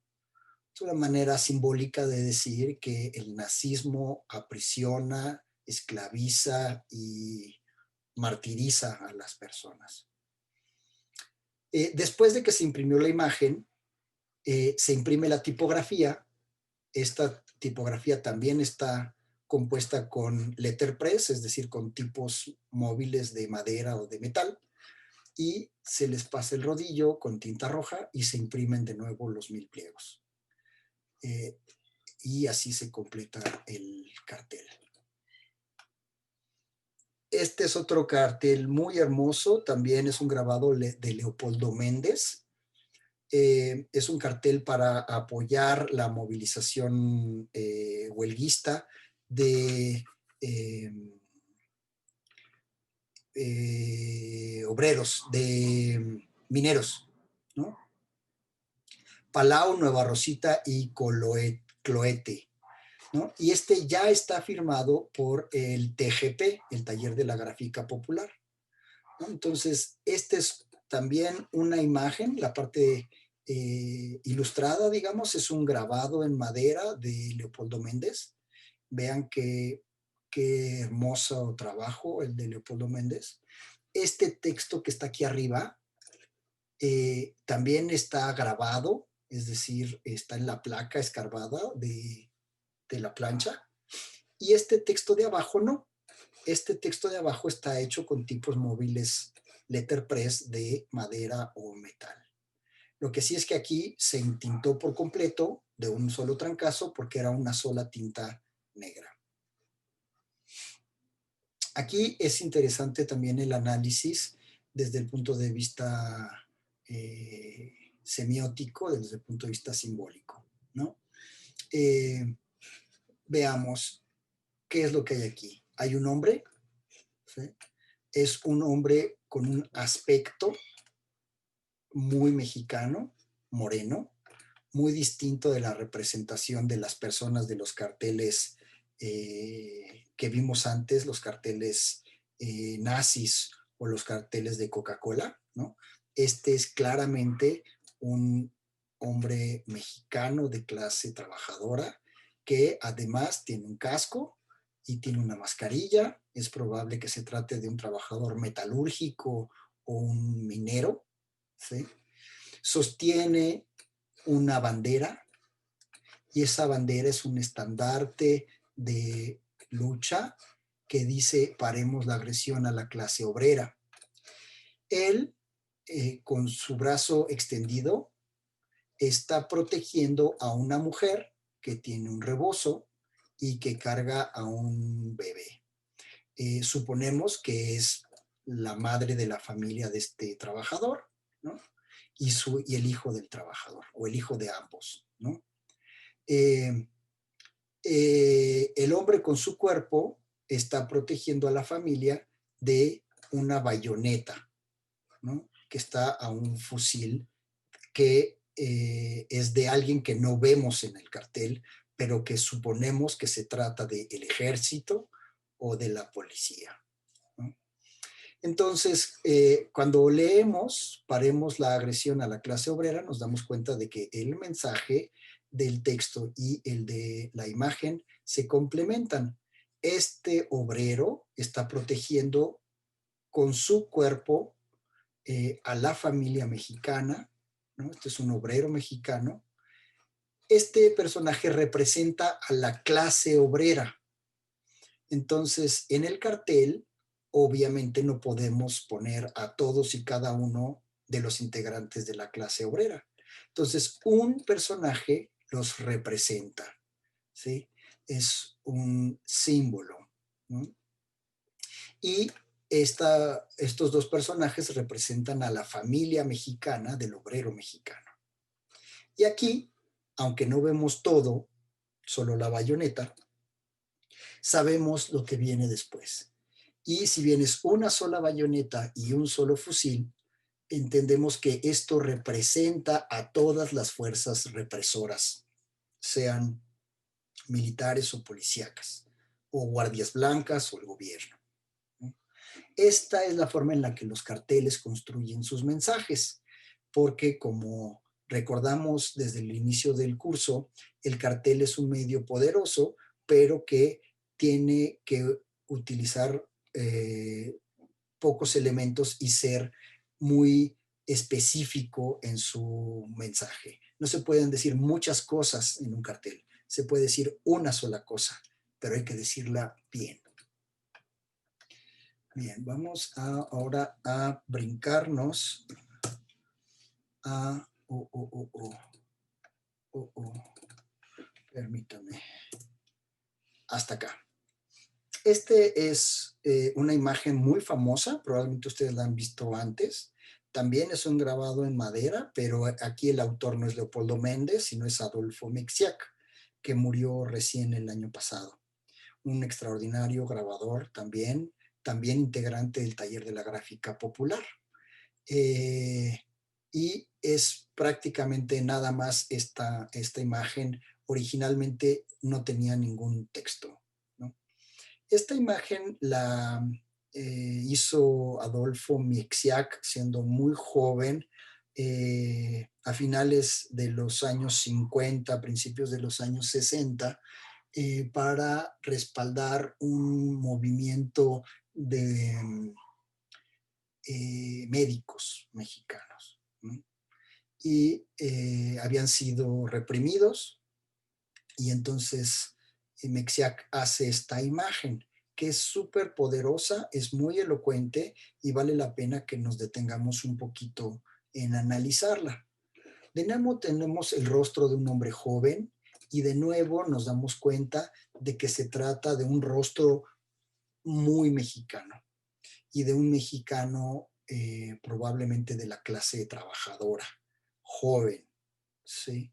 Es una manera simbólica de decir que el nazismo aprisiona, esclaviza y martiriza a las personas. Después de que se imprimió la imagen, se imprime la tipografía. Esta tipografía también está compuesta con letterpress, es decir, con tipos móviles de madera o de metal, y se les pasa el rodillo con tinta roja y se imprimen de nuevo los 1000 pliegos. Y así se completa el cartel. Este es otro cartel muy hermoso, también es un grabado de Leopoldo Méndez. Es un cartel para apoyar la movilización huelguista de obreros, de mineros, ¿no? Palau, Nueva Rosita y Cloete, ¿no? Y este ya está firmado por el TGP, el Taller de la Gráfica Popular, ¿no? Entonces, este es también una imagen, la parte ilustrada, digamos, es un grabado en madera de Leopoldo Méndez. Vean qué hermoso trabajo el de Leopoldo Méndez. Este texto que está aquí arriba también está grabado, es decir, está en la placa escarbada de la plancha. Y este texto de abajo no. Este texto de abajo está hecho con tipos móviles letterpress de madera o metal. Lo que sí es que aquí se intintó por completo de un solo trancazo porque era una sola tinta negra. Aquí es interesante también el análisis desde el punto de vista semiótico, desde el punto de vista simbólico, ¿no? Veamos qué es lo que hay aquí. Hay un hombre, ¿sí? Es un hombre con un aspecto muy mexicano, moreno, muy distinto de la representación de las personas de los carteles que vimos antes, los carteles nazis o los carteles de Coca-Cola, ¿no? Este es claramente un hombre mexicano de clase trabajadora que además tiene un casco y tiene una mascarilla. Es probable que se trate de un trabajador metalúrgico o un minero, ¿sí? Sostiene una bandera y esa bandera es un estandarte de lucha que dice paremos la agresión a la clase obrera. Él con su brazo extendido, está protegiendo a una mujer que tiene un rebozo y que carga a un bebé. Suponemos que es la madre de la familia de este trabajador, ¿no? Y el hijo del trabajador, o el hijo de ambos, ¿no? Eh, el hombre con su cuerpo está protegiendo a la familia de una bayoneta, ¿no? Que está a un fusil que es de alguien que no vemos en el cartel, pero que suponemos que se trata del ejército o de la policía, ¿no? Entonces, cuando leemos, paremos la agresión a la clase obrera, nos damos cuenta de que el mensaje del texto y el de la imagen se complementan. Este obrero está protegiendo con su cuerpo a la familia mexicana, ¿no? Este es un obrero mexicano. Este personaje representa a la clase obrera. Entonces, en el cartel, obviamente no podemos poner a todos y cada uno de los integrantes de la clase obrera. Entonces, un personaje los representa, ¿sí? Es un símbolo, ¿no? Y estos dos personajes representan a la familia mexicana del obrero mexicano. Y aquí, aunque no vemos todo, solo la bayoneta, sabemos lo que viene después. Y si bien es una sola bayoneta y un solo fusil, entendemos que esto representa a todas las fuerzas represoras, sean militares o policíacas, o guardias blancas o el gobierno. Esta es la forma en la que los carteles construyen sus mensajes, porque como recordamos desde el inicio del curso, el cartel es un medio poderoso, pero que tiene que utilizar pocos elementos y ser muy específico en su mensaje. No se pueden decir muchas cosas en un cartel, se puede decir una sola cosa, pero hay que decirla bien. Bien, vamos ahora a brincarnos a... Permítame. Hasta acá. Este es una imagen muy famosa, probablemente ustedes la han visto antes. También es un grabado en madera, pero aquí el autor no es Leopoldo Méndez, sino es Adolfo Mexiac, que murió recién el año pasado. Un extraordinario grabador también, también integrante del taller de la gráfica popular. Y es prácticamente nada más esta imagen. Originalmente no tenía ningún texto, ¿no? Esta imagen la hizo Adolfo Miexiak siendo muy joven, a finales de los años 50, principios de los años 60, para respaldar un movimiento de médicos mexicanos, ¿no? Y habían sido reprimidos, y entonces Mexiac hace esta imagen que es súper poderosa, es muy elocuente y vale la pena que nos detengamos un poquito en analizarla. De nuevo tenemos el rostro de un hombre joven y de nuevo nos damos cuenta de que se trata de un rostro muy mexicano y de un mexicano probablemente de la clase trabajadora, joven, ¿sí?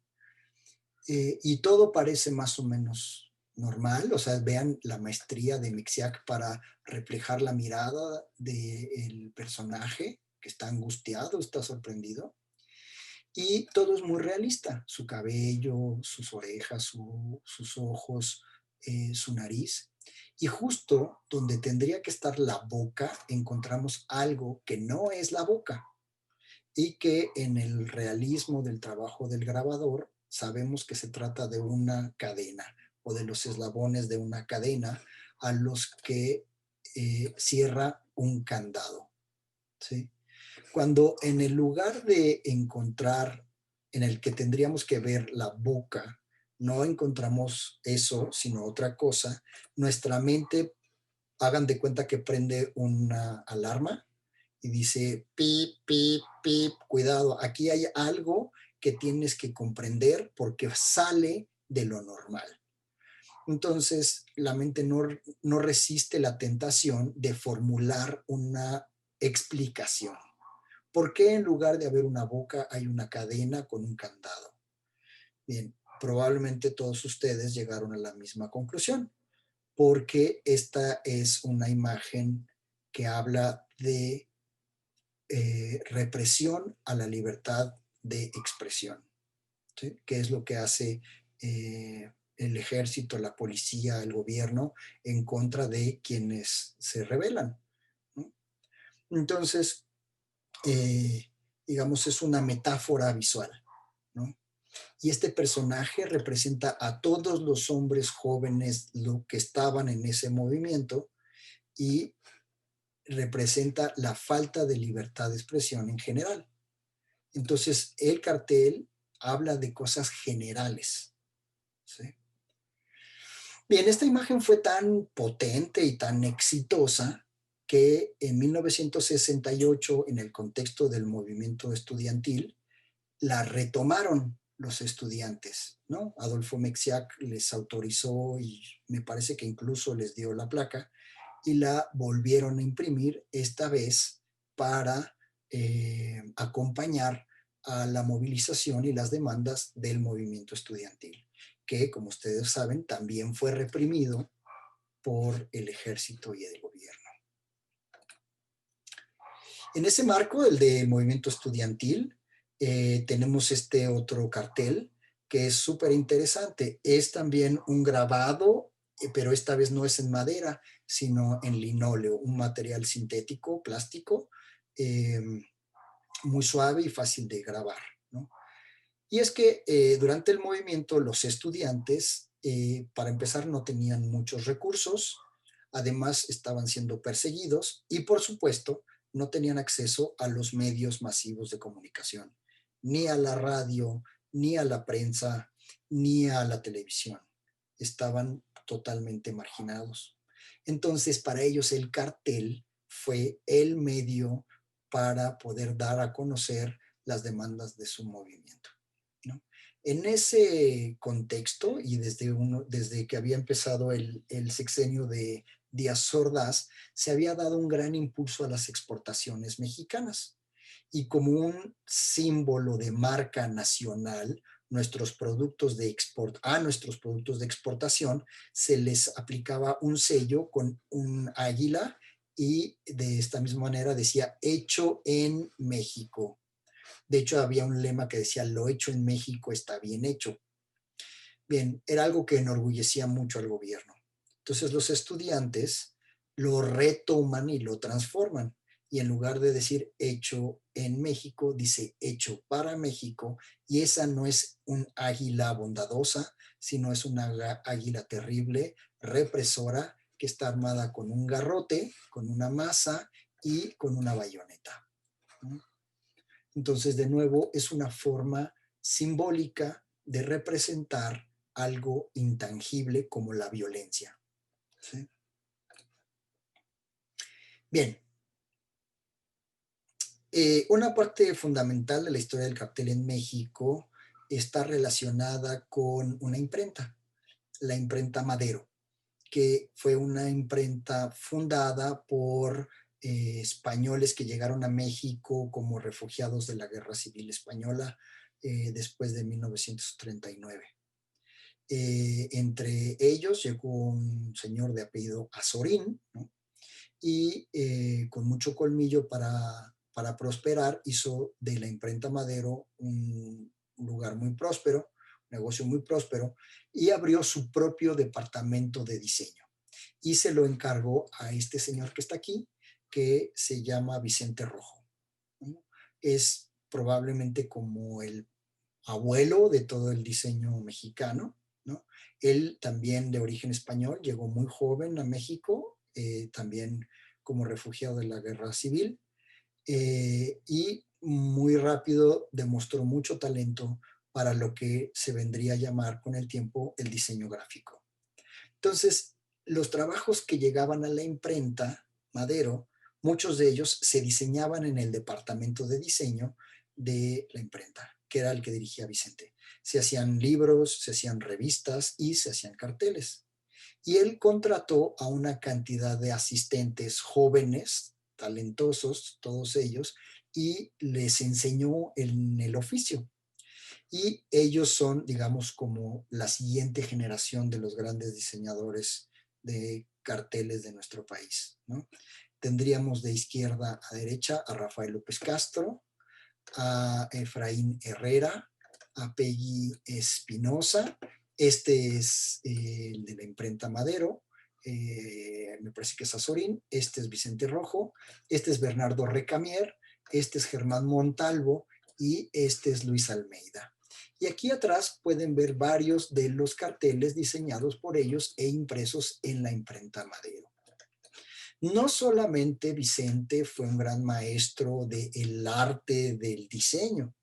Y todo parece más o menos normal, o sea, vean la maestría de Mexiac para reflejar la mirada del personaje que está angustiado, está sorprendido, y todo es muy realista, su cabello, sus orejas, sus ojos, su nariz. Y justo donde tendría que estar la boca, encontramos algo que no es la boca y que en el realismo del trabajo del grabador sabemos que se trata de una cadena o de los eslabones de una cadena a los que cierra un candado, ¿sí? Cuando en el lugar de encontrar, en el que tendríamos que ver la boca, no encontramos eso, sino otra cosa, nuestra mente, hagan de cuenta que prende una alarma y dice, pip, pip, pip, cuidado, aquí hay algo que tienes que comprender porque sale de lo normal. Entonces, la mente no resiste la tentación de formular una explicación. ¿Por qué en lugar de haber una boca hay una cadena con un candado? Bien, probablemente todos ustedes llegaron a la misma conclusión, porque esta es una imagen que habla de represión a la libertad de expresión, ¿sí? ¿Qué es lo que hace el ejército, la policía, el gobierno en contra de quienes se rebelan, ¿no? Entonces, eh, digamos, es una metáfora visual, ¿no? Y este personaje representa a todos los hombres jóvenes lo que estaban en ese movimiento y representa la falta de libertad de expresión en general. Entonces, el cartel habla de cosas generales, ¿sí? Bien, esta imagen fue tan potente y tan exitosa que en 1968, en el contexto del movimiento estudiantil, la retomaron los estudiantes, ¿no? Adolfo Mexiac les autorizó y me parece que incluso les dio la placa y la volvieron a imprimir, esta vez para acompañar a la movilización y las demandas del movimiento estudiantil, que, como ustedes saben, también fue reprimido por el ejército y el gobierno. En ese marco, el del movimiento estudiantil, tenemos este otro cartel que es súper interesante. Es también un grabado, pero esta vez no es en madera, sino en linóleo, un material sintético, plástico, eh, muy suave y fácil de grabar, ¿no? Y es que durante el movimiento los estudiantes, para empezar, no tenían muchos recursos, además estaban siendo perseguidos y, por supuesto, no tenían acceso a los medios masivos de comunicación, ni a la radio, ni a la prensa, ni a la televisión. Estaban totalmente marginados. Entonces, para ellos el cartel fue el medio para poder dar a conocer las demandas de su movimiento, ¿no? En ese contexto, y desde que había empezado el sexenio de Díaz Ordaz, se había dado un gran impulso a las exportaciones mexicanas. Y como un símbolo de marca nacional, a nuestros productos de exportación se les aplicaba un sello con un águila y de esta misma manera decía hecho en México. De hecho, había un lema que decía, lo hecho en México está bien hecho. Bien, era algo que enorgullecía mucho al gobierno. Entonces los estudiantes lo retoman y lo transforman. Y en lugar de decir hecho en México, dice hecho para México. Y esa no es un águila bondadosa, sino es una águila terrible, represora, que está armada con un garrote, con una maza y con una bayoneta, ¿no? Entonces, de nuevo, es una forma simbólica de representar algo intangible como la violencia, ¿sí? Bien, una parte fundamental de la historia del cartel en México está relacionada con una imprenta, la imprenta Madero, que fue una imprenta fundada por españoles que llegaron a México como refugiados de la Guerra Civil Española después de 1939. Entre ellos llegó un señor de apellido Azorín, ¿no? Y con mucho colmillo para prosperar, hizo de la imprenta Madero un lugar muy próspero, un negocio muy próspero, y abrió su propio departamento de diseño. Y se lo encargó a este señor que está aquí, que se llama Vicente Rojo, ¿no? Es probablemente como el abuelo de todo el diseño mexicano, ¿no? Él también de origen español, llegó muy joven a México, también como refugiado de la guerra civil, y muy rápido demostró mucho talento para lo que se vendría a llamar con el tiempo el diseño gráfico. Entonces, los trabajos que llegaban a la imprenta Madero muchos de ellos se diseñaban en el departamento de diseño de la imprenta, que era el que dirigía Vicente. Se hacían libros, se hacían revistas y se hacían carteles. Y él contrató a una cantidad de asistentes jóvenes, talentosos, todos ellos, y les enseñó en el oficio. Y ellos son, digamos, como la siguiente generación de los grandes diseñadores de carteles de nuestro país, ¿no? Tendríamos de izquierda a derecha a Rafael López Castro, a Efraín Herrera, a Peggy Espinosa. Este es el de la imprenta Madero, me parece que es Azorín. Este es Vicente Rojo, este es Bernardo Recamier, este es Germán Montalvo y este es Luis Almeida. Y aquí atrás pueden ver varios de los carteles diseñados por ellos e impresos en la imprenta Madero. No solamente Vicente fue un gran maestro del arte del diseño,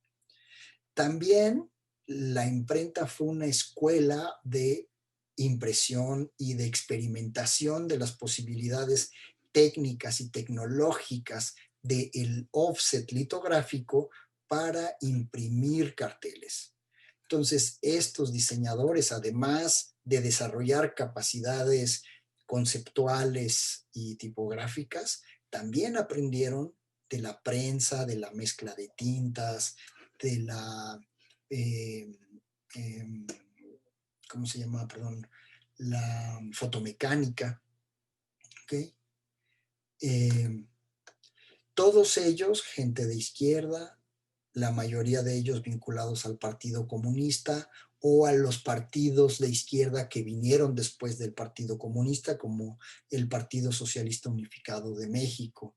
también la imprenta fue una escuela de impresión y de experimentación de las posibilidades técnicas y tecnológicas del offset litográfico para imprimir carteles. Entonces, estos diseñadores, además de desarrollar capacidades conceptuales y tipográficas, también aprendieron de la prensa, de la mezcla de tintas, de la, eh, eh, ¿cómo se llama? Perdón, la fotomecánica. ¿Okay? Eh, Todos ellos, gente de izquierda, la mayoría de ellos vinculados al Partido Comunista o a los partidos de izquierda que vinieron después del Partido Comunista, como el Partido Socialista Unificado de México,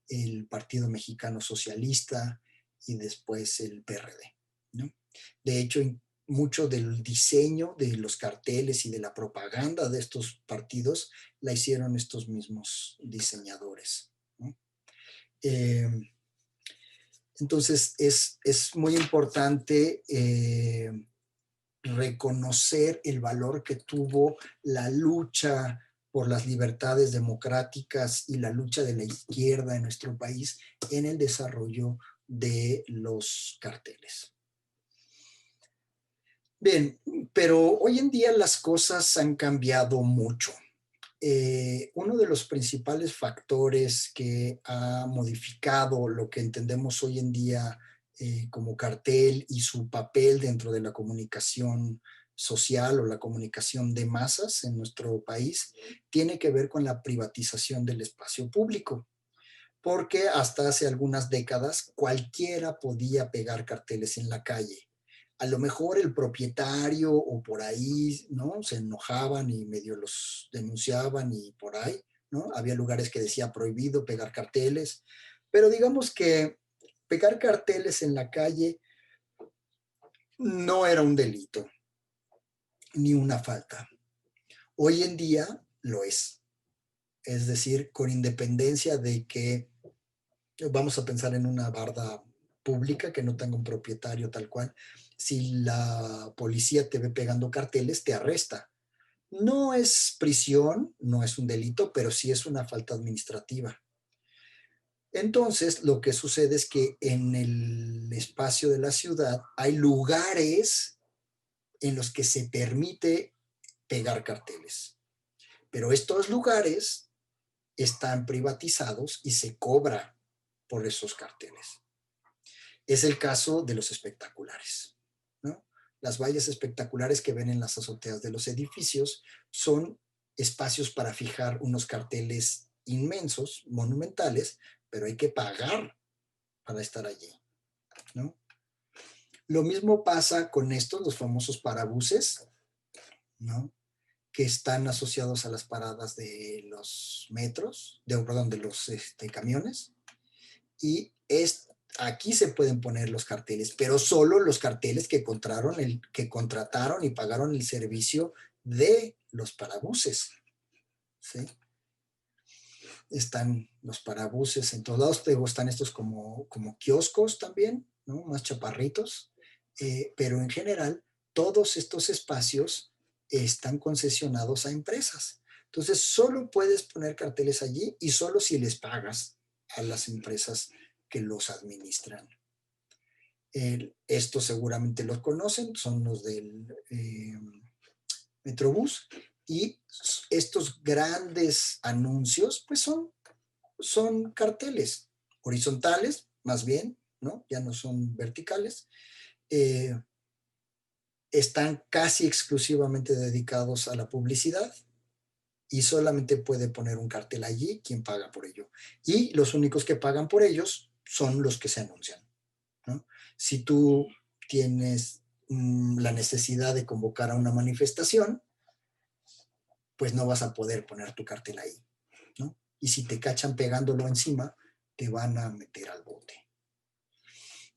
el Partido Mexicano Socialista y después el PRD, ¿no? De hecho, mucho del diseño de los carteles y de la propaganda de estos partidos la hicieron estos mismos diseñadores, ¿no? Eh, entonces, es muy importante reconocer el valor que tuvo la lucha por las libertades democráticas y la lucha de la izquierda en nuestro país en el desarrollo de los carteles. Bien, pero hoy en día las cosas han cambiado mucho. Uno de los principales factores que ha modificado lo que entendemos hoy en día como cartel y su papel dentro de la comunicación social o la comunicación de masas en nuestro país tiene que ver con la privatización del espacio público, porque hasta hace algunas décadas cualquiera podía pegar carteles en la calle. A lo mejor el propietario o por ahí, ¿no? Se enojaban y medio los denunciaban y por ahí, ¿no? Había lugares que decía prohibido pegar carteles, pero digamos que pegar carteles en la calle no era un delito ni una falta. Hoy en día lo es. Es decir, con independencia de que vamos a pensar en una barda pública que no tenga un propietario tal cual. Si la policía te ve pegando carteles, te arresta. No es prisión, no es un delito, pero sí es una falta administrativa. Entonces, lo que sucede es que en el espacio de la ciudad hay lugares en los que se permite pegar carteles, pero estos lugares están privatizados y se cobra por esos carteles. Es el caso de los espectaculares, ¿no? Las vallas espectaculares que ven en las azoteas de los edificios son espacios para fijar unos carteles inmensos, monumentales, pero hay que pagar para estar allí, ¿no? Lo mismo pasa con estos, los famosos parabuses, ¿no? Que están asociados a las paradas de los metros, perdón, de los camiones, y aquí se pueden poner los carteles, pero solo los carteles que contrataron y pagaron el servicio de los parabuses, ¿sí? Están los parabuses en todos lados, luego están estos como kioscos también, ¿no? Más chaparritos, pero en general todos estos espacios están concesionados a empresas. Entonces, solo puedes poner carteles allí y solo si les pagas. a las empresas que los administran. Estos seguramente los conocen, son los del Metrobús, y estos grandes anuncios pues son carteles horizontales, más bien, ¿no? Ya no son verticales. Están casi exclusivamente dedicados a la publicidad y solamente puede poner un cartel allí quien paga por ello. Y los únicos que pagan por ellos son los que se anuncian, ¿no? Si tú tienes la necesidad de convocar a una manifestación, pues no vas a poder poner tu cartel ahí, ¿no? Y si te cachan pegándolo encima, te van a meter al bote.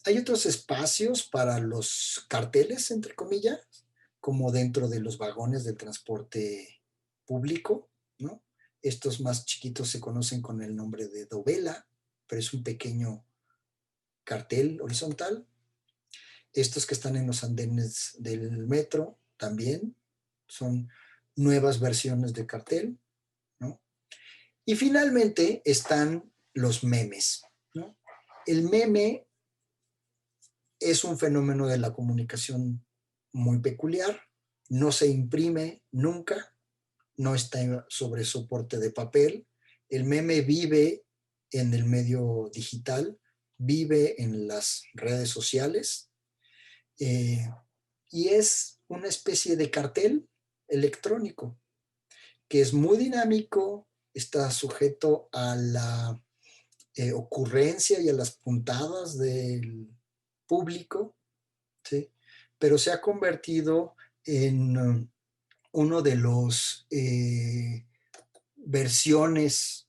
Hay otros espacios para los carteles, entre comillas, como dentro de los vagones del transporte público, ¿no? Estos más chiquitos se conocen con el nombre de dovela, pero es un pequeño cartel horizontal. Estos que están en los andenes del metro también son nuevas versiones de cartel, ¿no? Y finalmente están los memes, ¿no? El meme es un fenómeno de la comunicación muy peculiar, no se imprime nunca, no está sobre soporte de papel. El meme vive en el medio digital, vive en las redes sociales, y es una especie de cartel electrónico que es muy dinámico, está sujeto a la ocurrencia y a las puntadas del público, ¿sí? Pero se ha convertido en uno de los versiones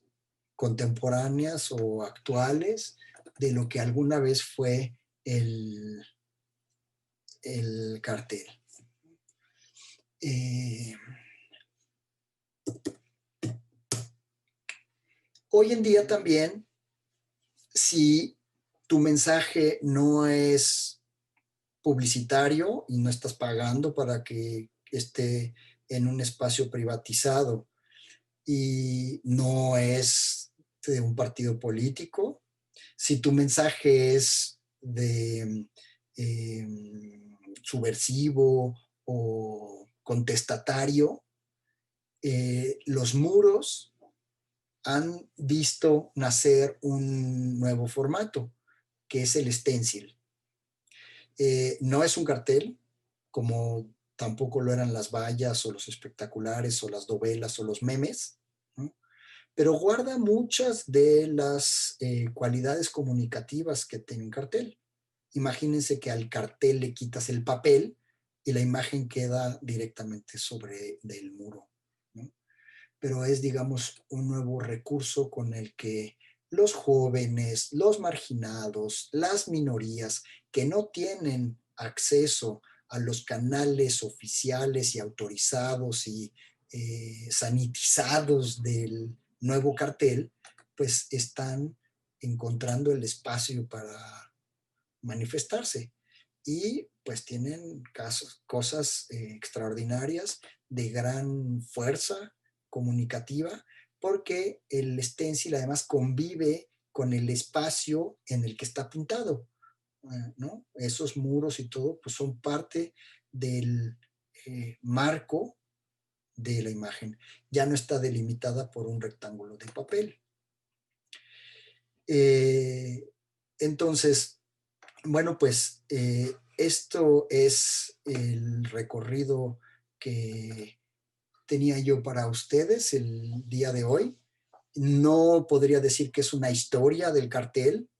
contemporáneas o actuales de lo que alguna vez fue el cartel. Hoy en día también, si tu mensaje no es publicitario y no estás pagando para que esté en un espacio privatizado y no es de un partido político, si tu mensaje es de subversivo o contestatario, los muros han visto nacer un nuevo formato, que es el stencil. No es un cartel, como tampoco lo eran las vallas o los espectaculares o las dovelas o los memes, ¿no? Pero guarda muchas de las cualidades comunicativas que tiene un cartel. Imagínense que al cartel le quitas el papel y la imagen queda directamente sobre del muro, ¿no? Pero es, digamos, un nuevo recurso con el que los jóvenes, los marginados, las minorías que no tienen acceso a los canales oficiales y autorizados y sanitizados del nuevo cartel, pues están encontrando el espacio para manifestarse y pues tienen cosas extraordinarias de gran fuerza comunicativa, porque el stencil además convive con el espacio en el que está pintado, ¿no? Esos muros y todo pues son parte del marco de la imagen, ya no está delimitada por un rectángulo de papel. Entonces, bueno, pues esto es el recorrido que tenía yo para ustedes el día de hoy. No podría decir que es una historia del cartel,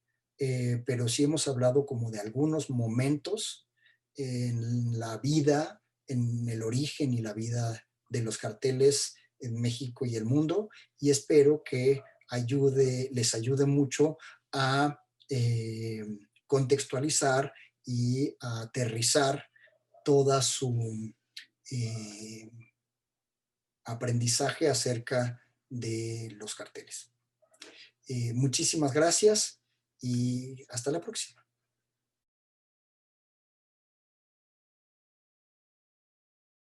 pero sí hemos hablado como de algunos momentos en la vida, en el origen y la vida de los carteles en México y el mundo, y espero que les ayude mucho a contextualizar y a aterrizar toda su eh, aprendizaje acerca de los carteles. Muchísimas gracias y hasta la próxima.